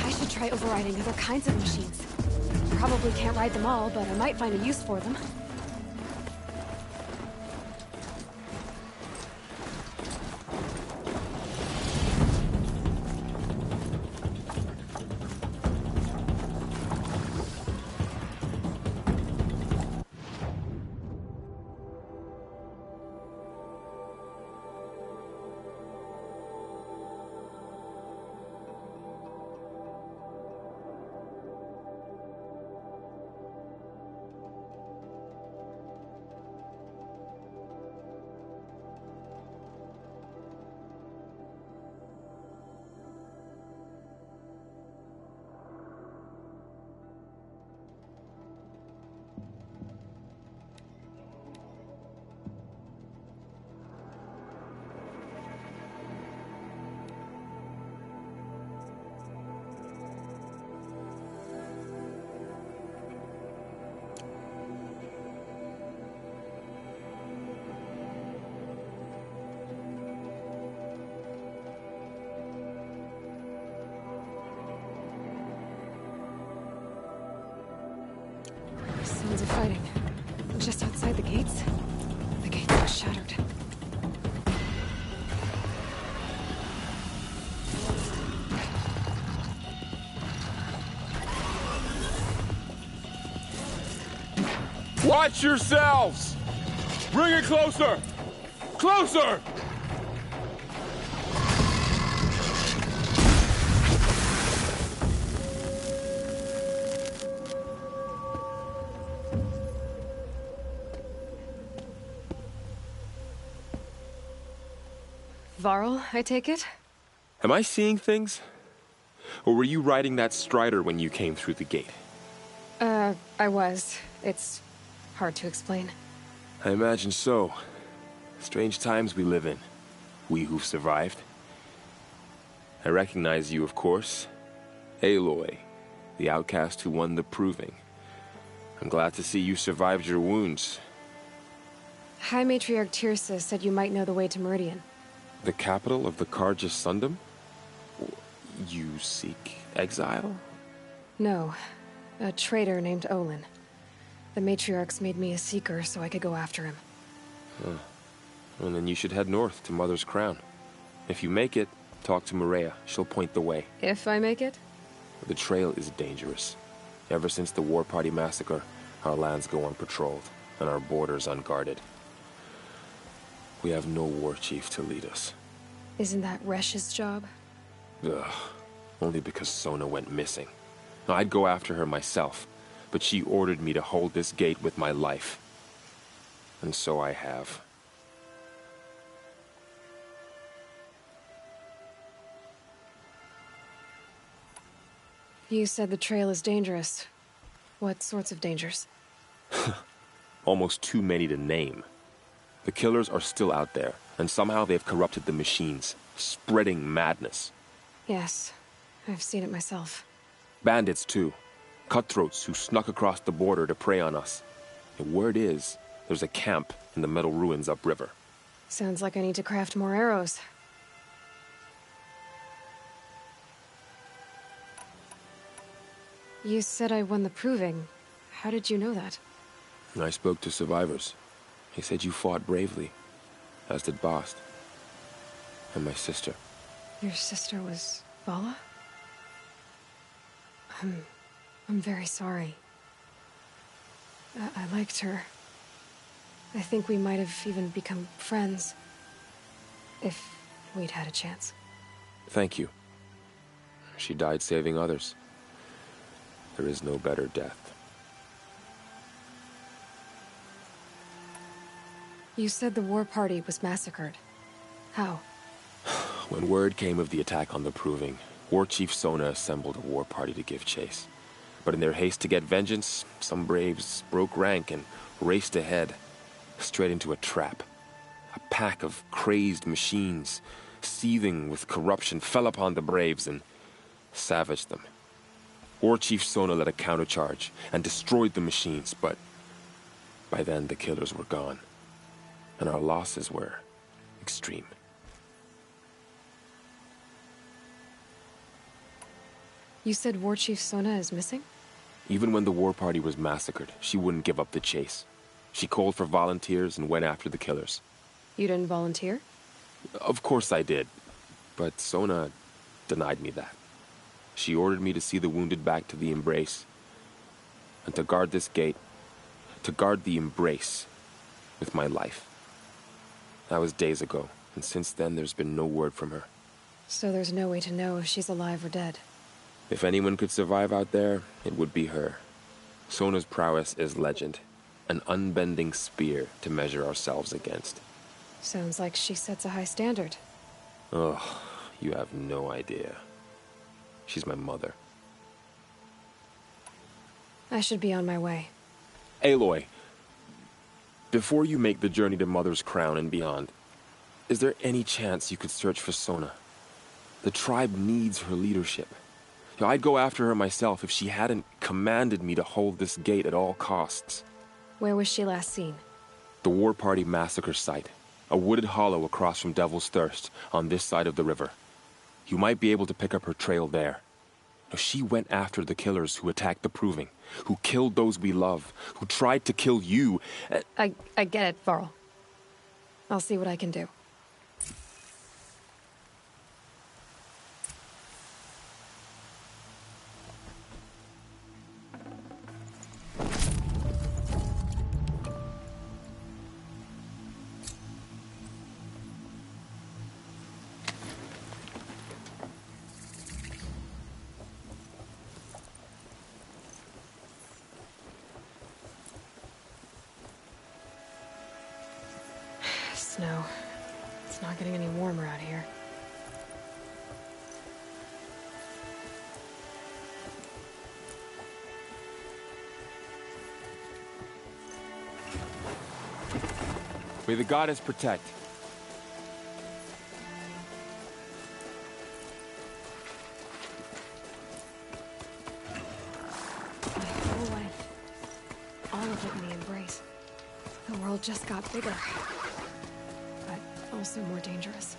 I should try overriding other kinds of machines. Probably can't ride them all, but I might find a use for them. Sounds of fighting. Just outside the gates? The gates are shuttered. Watch yourselves! Bring it closer! Closer! Varl, I take it? Am I seeing things? Or were you riding that Strider when you came through the gate? I was. It's hard to explain. I imagine so. Strange times we live in. We who've survived. I recognize you, of course. Aloy, the outcast who won the Proving. I'm glad to see you survived your wounds. High Matriarch Tirsa said you might know the way to Meridian. The capital of the Carja Sundom? You seek exile? No. A traitor named Olin. The Matriarchs made me a seeker so I could go after him. Huh. Well, then you should head north to Mother's Crown. If you make it, talk to Maria. She'll point the way. If I make it? The trail is dangerous. Ever since the War Party massacre, our lands go unpatrolled, and our borders unguarded. We have no war chief to lead us. Isn't that Resh's job? Ugh. Only because Sona went missing. Now, I'd go after her myself, but she ordered me to hold this gate with my life. And so I have. You said the trail is dangerous. What sorts of dangers? Almost too many to name. The killers are still out there, and somehow they've corrupted the machines, spreading madness. Yes, I've seen it myself. Bandits, too. Cutthroats who snuck across the border to prey on us. The word is, there's a camp in the metal ruins upriver. Sounds like I need to craft more arrows. You said I won the proving. How did you know that? I spoke to survivors. They said you fought bravely, as did Bast. And my sister. Your sister was Vala? I'm very sorry. I liked her. I think we might have even become friends. If we'd had a chance. Thank you. She died saving others. There is no better death. You said the war party was massacred. How? When word came of the attack on the Proving, War Chief Sona assembled a war party to give chase. But in their haste to get vengeance, some braves broke rank and raced ahead, straight into a trap. A pack of crazed machines, seething with corruption, fell upon the braves and savaged them. War Chief Sona led a countercharge and destroyed the machines, but by then the killers were gone, and our losses were extreme. You said War Chief Sona is missing? Even when the war party was massacred, she wouldn't give up the chase. She called for volunteers and went after the killers. You didn't volunteer? Of course I did, but Sona denied me that. She ordered me to see the wounded back to the Embrace, and to guard this gate, to guard the Embrace with my life. That was days ago, and since then there's been no word from her. So there's no way to know if she's alive or dead. If anyone could survive out there, it would be her. Sona's prowess is legend, an unbending spear to measure ourselves against. Sounds like she sets a high standard. Oh, you have no idea. She's my mother. I should be on my way. Aloy, before you make the journey to Mother's Crown and beyond, is there any chance you could search for Sona? The tribe needs her leadership. I'd go after her myself if she hadn't commanded me to hold this gate at all costs. Where was she last seen? The war party massacre site. A wooded hollow across from Devil's Thirst, on this side of the river. You might be able to pick up her trail there. She went after the killers who attacked the Proving, who killed those we love, who tried to kill you. I get it, Varl. I'll see what I can do. Snow. It's not getting any warmer out here. May the goddess protect. My whole life. All of it in the Embrace. The world just got bigger. But also more dangerous.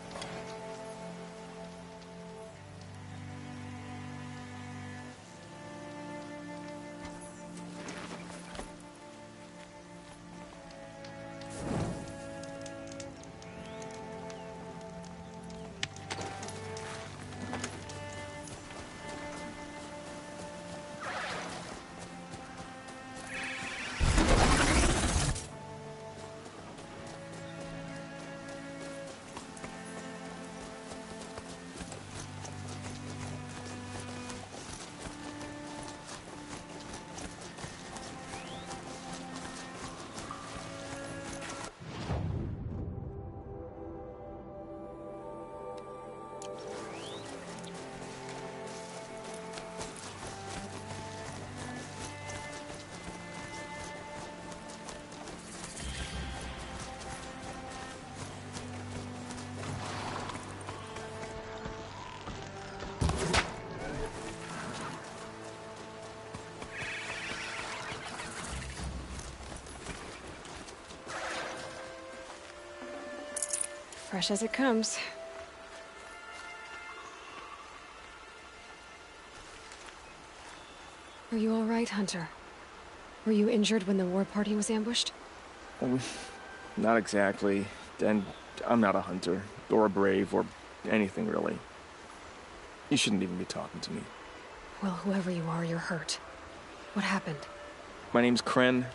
Fresh as it comes. Are you all right, Hunter? Were you injured when the war party was ambushed? Not exactly. And I'm not a hunter, or a brave, or anything really. You shouldn't even be talking to me. Well, whoever you are, you're hurt. What happened? My name's Kren.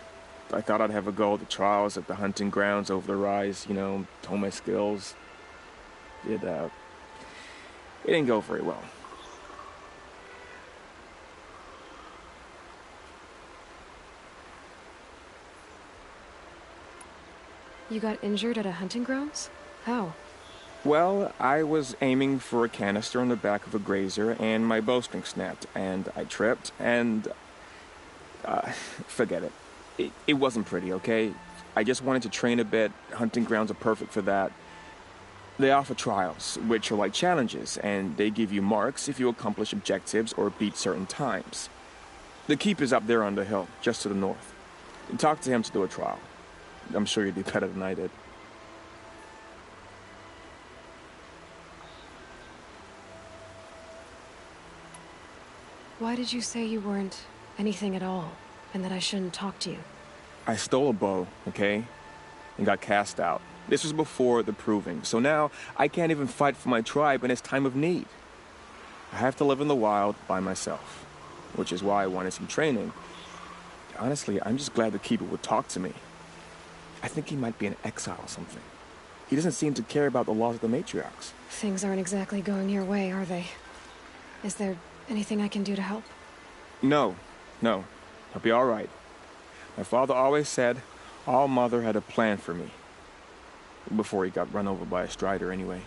I thought I'd have a go at the trials at the hunting grounds over the rise, you know, hone my skills. It didn't go very well. You got injured at a hunting grounds? How? Well, I was aiming for a canister on the back of a grazer, and my bowstring snapped, and I tripped, and... forget it. It wasn't pretty, okay? I just wanted to train a bit. Hunting grounds are perfect for that. They offer trials, which are like challenges, and they give you marks if you accomplish objectives or beat certain times. The keep is up there on the hill, just to the north. Talk to him to do a trial. I'm sure you'd do better than I did. Why did you say you weren't anything at all, and that I shouldn't talk to you? I stole a bow, okay? And got cast out. This was before the proving, so now I can't even fight for my tribe in its time of need. I have to live in the wild by myself, which is why I wanted some training. Honestly, I'm just glad the Keeper would talk to me. I think he might be in exile or something. He doesn't seem to care about the laws of the matriarchs. Things aren't exactly going your way, are they? Is there anything I can do to help? No. I'll be all right. My father always said All Mother had a plan for me. Before he got run over by a strider, anyway.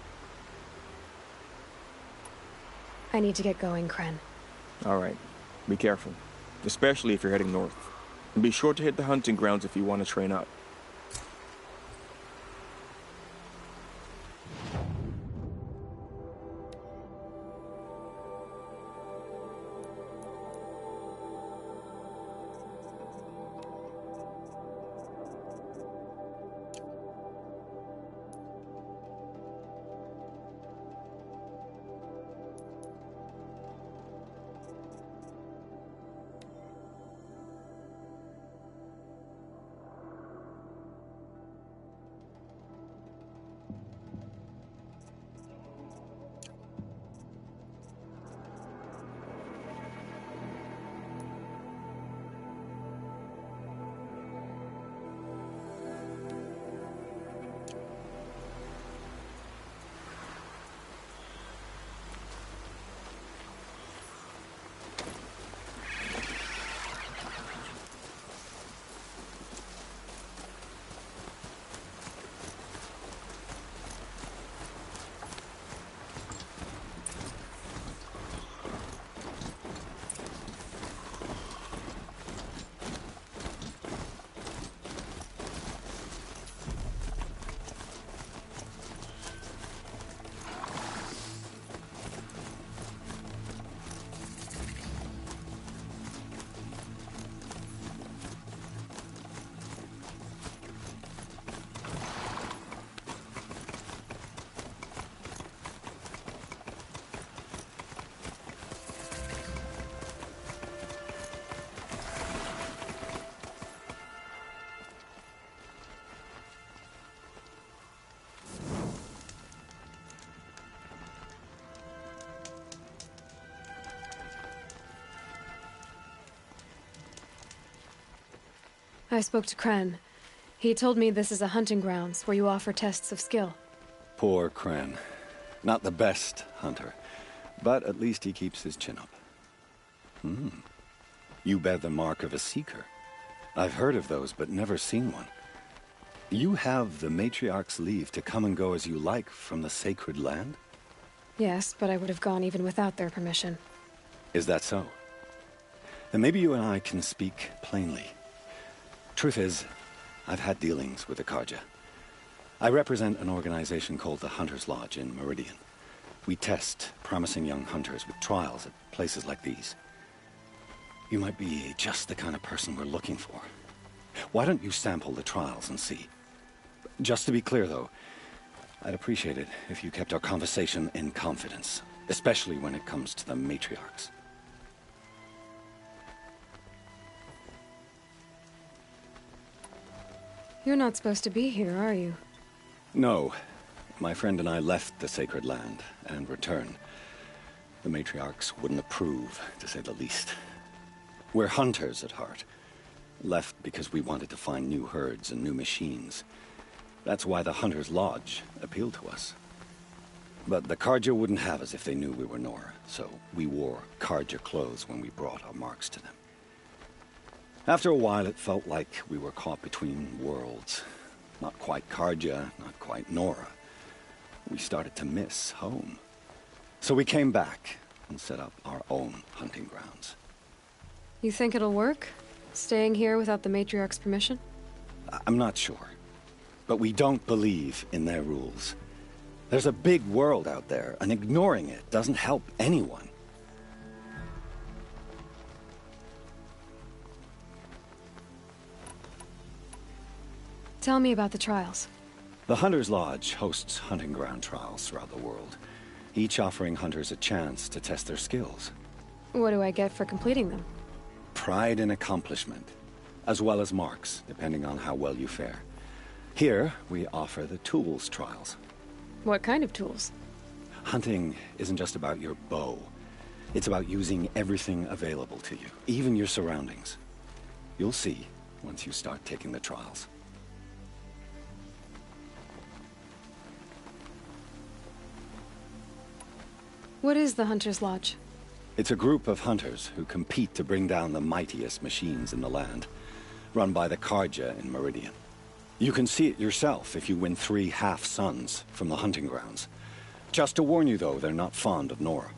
I need to get going, Kren. All right. Be careful. Especially if you're heading north. And be sure to hit the hunting grounds if you want to train up. I spoke to Kren. He told me this is a hunting grounds where you offer tests of skill. Poor Kren. Not the best hunter, but at least he keeps his chin up. You bear the mark of a seeker. I've heard of those, but never seen one. You have the matriarch's leave to come and go as you like from the sacred land? Yes, but I would have gone even without their permission. Is that so? Then maybe you and I can speak plainly. Truth is, I've had dealings with the Carja. I represent an organization called the Hunter's Lodge in Meridian. We test promising young hunters with trials at places like these. You might be just the kind of person we're looking for. Why don't you sample the trials and see? Just to be clear, though, I'd appreciate it if you kept our conversation in confidence, especially when it comes to the matriarchs. You're not supposed to be here, are you? No. My friend and I left the sacred land and returned. The matriarchs wouldn't approve, to say the least. We're hunters at heart. Left because we wanted to find new herds and new machines. That's why the Hunter's Lodge appealed to us. But the Carja wouldn't have us if they knew we were Nora, so we wore Carja clothes when we brought our marks to them. After a while, it felt like we were caught between worlds. Not quite Carja, not quite Nora. We started to miss home. So we came back and set up our own hunting grounds. You think it'll work? Staying here without the matriarch's permission? I'm not sure. But we don't believe in their rules. There's a big world out there, and ignoring it doesn't help anyone. Tell me about the trials. The Hunter's Lodge hosts hunting ground trials throughout the world, each offering hunters a chance to test their skills. What do I get for completing them? Pride in accomplishment, as well as marks, depending on how well you fare. Here, we offer the tools trials. What kind of tools? Hunting isn't just about your bow. It's about using everything available to you, even your surroundings. You'll see once you start taking the trials. What is the Hunter's Lodge? It's a group of hunters who compete to bring down the mightiest machines in the land, run by the Carja in Meridian. You can see it yourself if you win 3 half-suns from the hunting grounds. Just to warn you, though, they're not fond of Nora.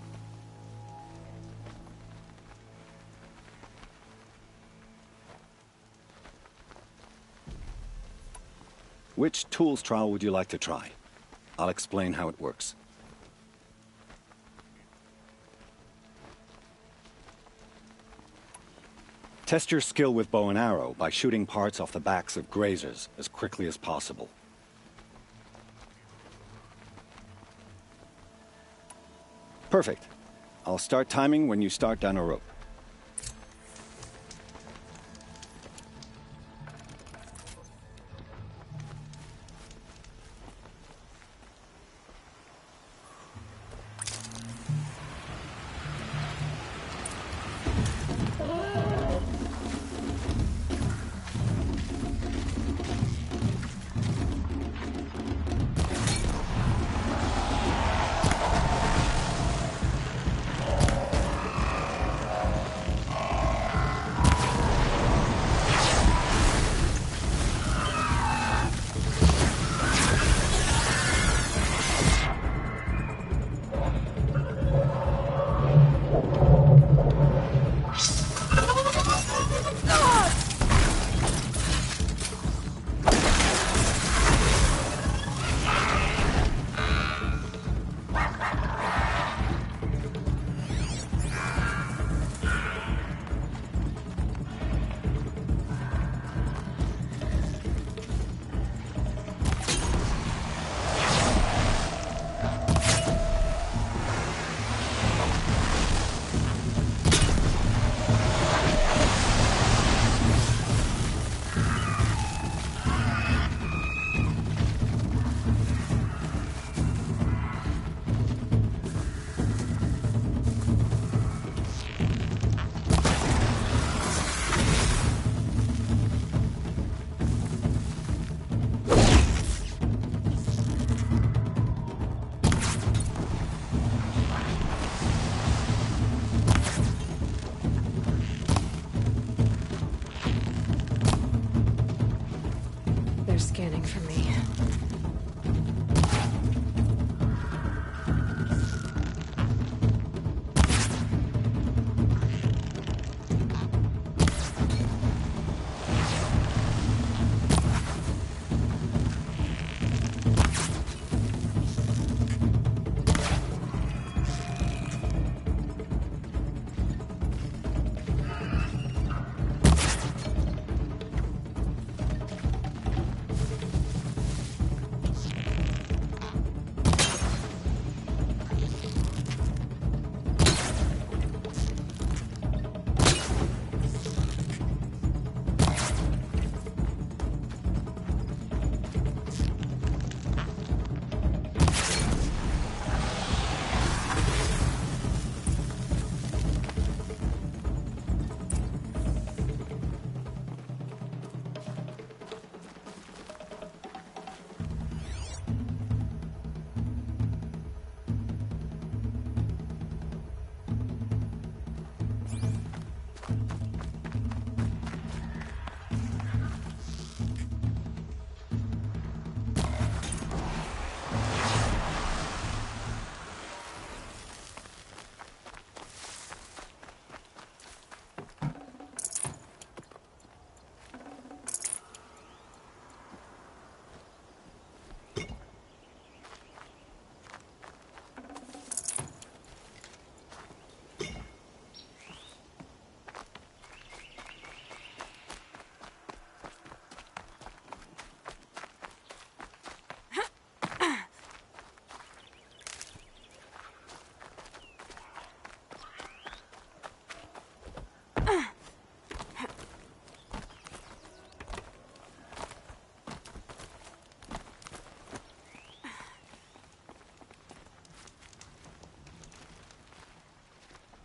Which tools trial would you like to try? I'll explain how it works. Test your skill with bow and arrow by shooting parts off the backs of grazers as quickly as possible. Perfect. I'll start timing when you start down a rope.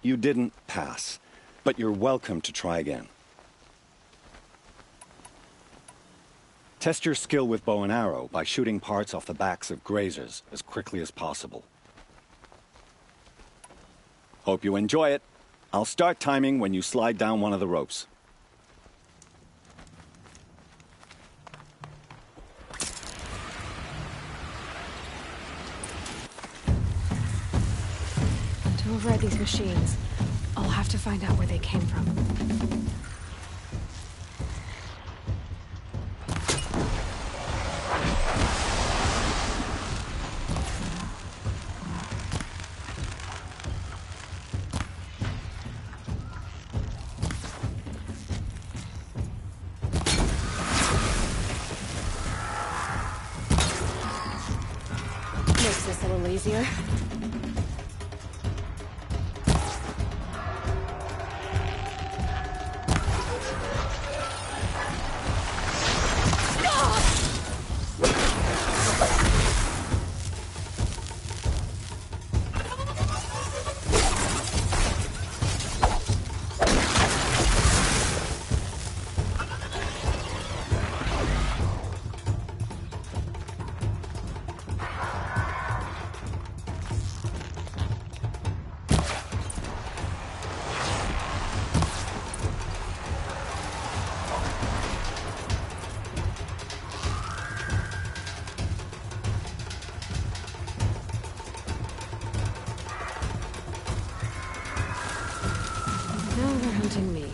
You didn't pass, but you're welcome to try again. Test your skill with bow and arrow by shooting parts off the backs of grazers as quickly as possible. Hope you enjoy it. I'll start timing when you slide down one of the ropes. To override these machines, I'll have to find out where they came from. Makes this a little easier. Me.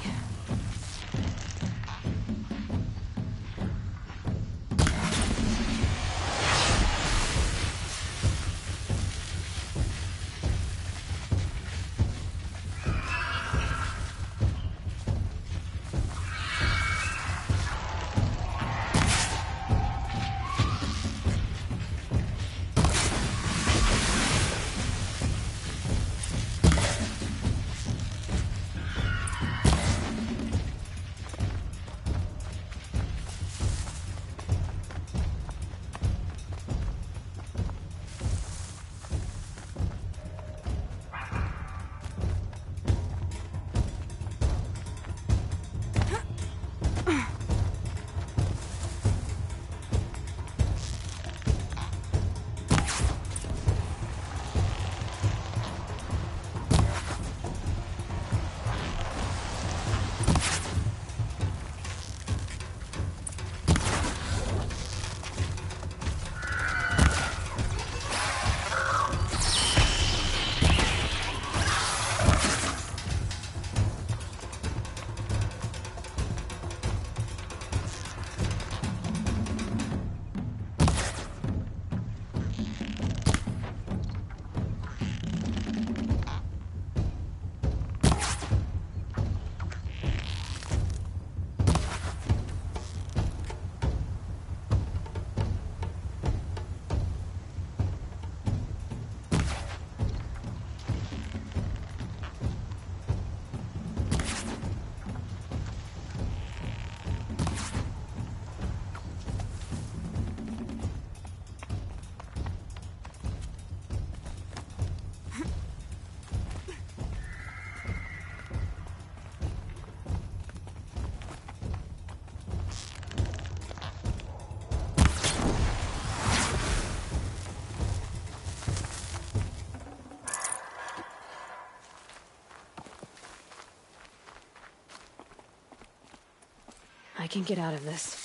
I can get out of this.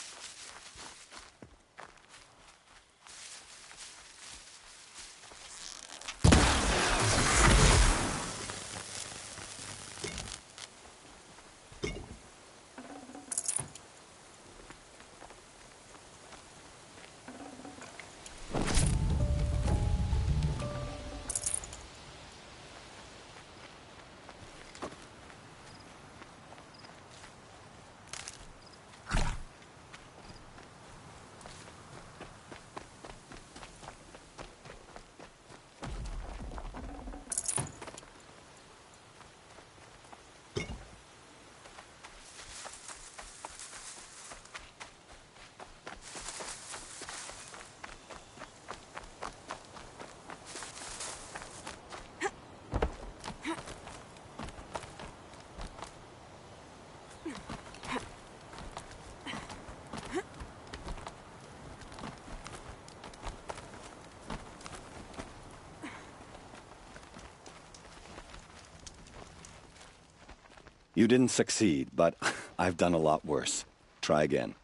You didn't succeed, but I've done a lot worse. Try again.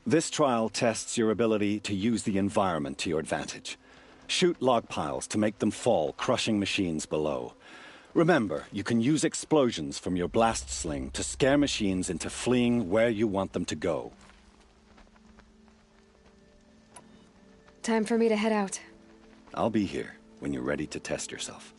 This trial tests your ability to use the environment to your advantage. Shoot log piles to make them fall, crushing machines below. Remember, you can use explosions from your blast sling to scare machines into fleeing where you want them to go. Time for me to head out. I'll be here when you're ready to test yourself.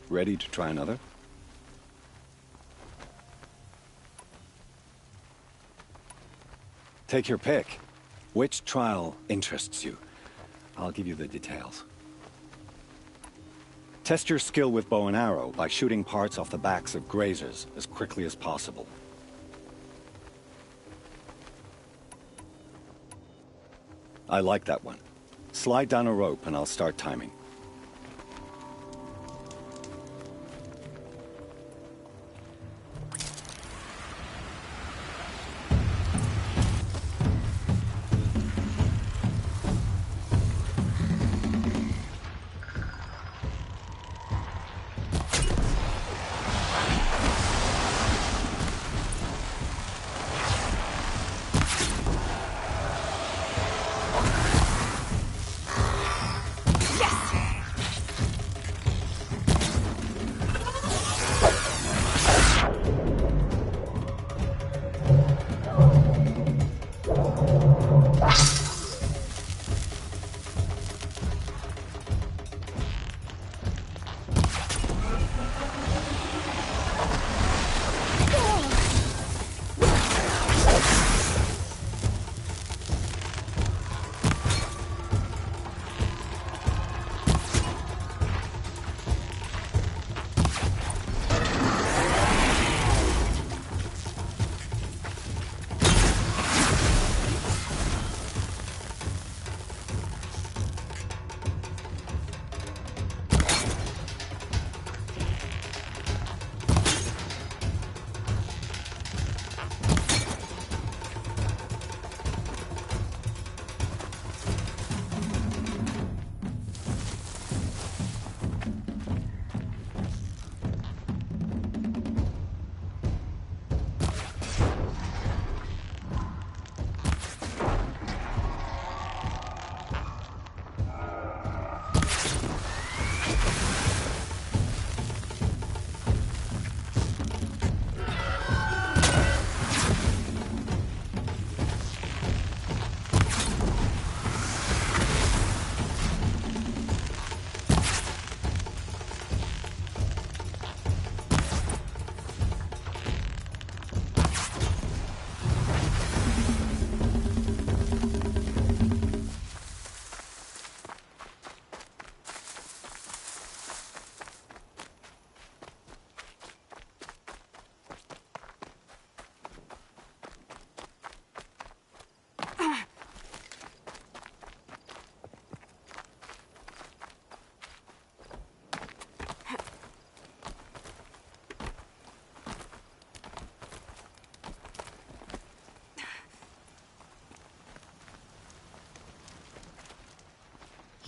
Ready to try another? Take your pick. Which trial interests you? I'll give you the details. Test your skill with bow and arrow by shooting parts off the backs of grazers as quickly as possible. I like that one. Slide down a rope and I'll start timing.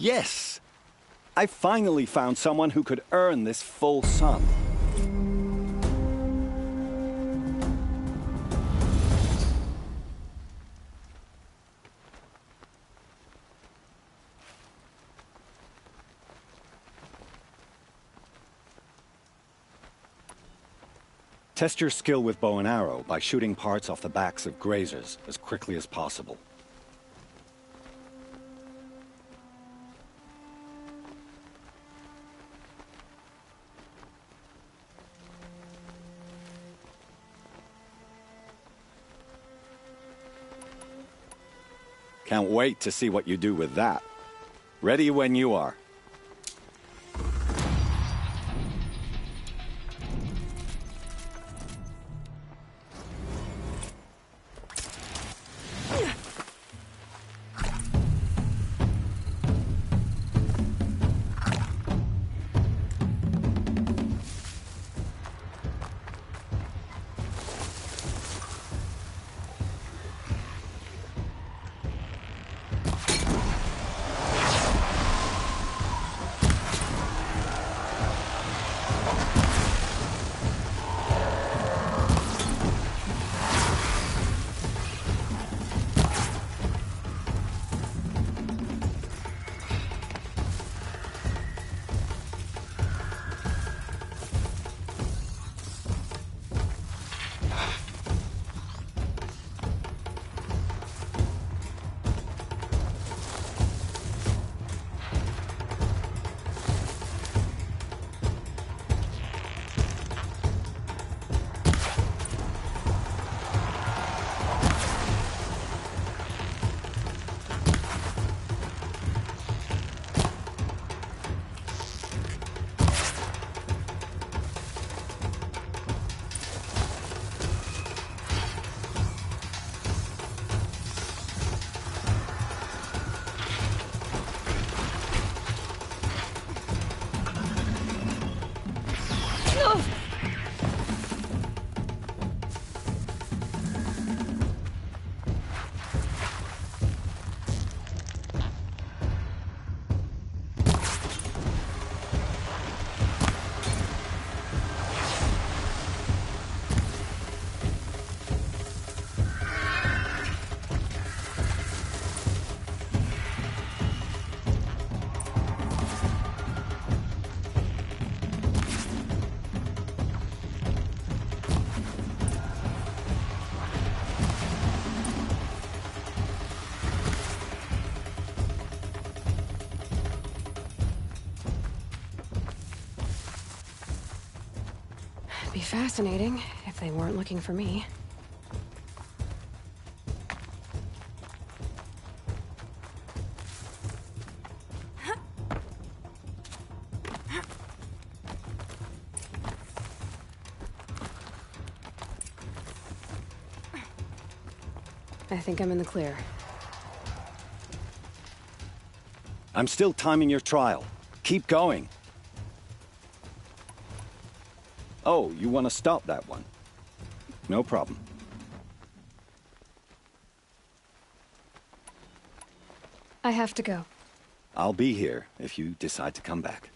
Yes! I finally found someone who could earn this full sum. Test your skill with bow and arrow by shooting parts off the backs of grazers as quickly as possible. Can't wait to see what you do with that. Ready when you are. be fascinating if they weren't looking for me. I think I'm in the clear. I'm still timing your trial. Keep going. Oh, you want to stop that one? No problem. I have to go. I'll be here if you decide to come back.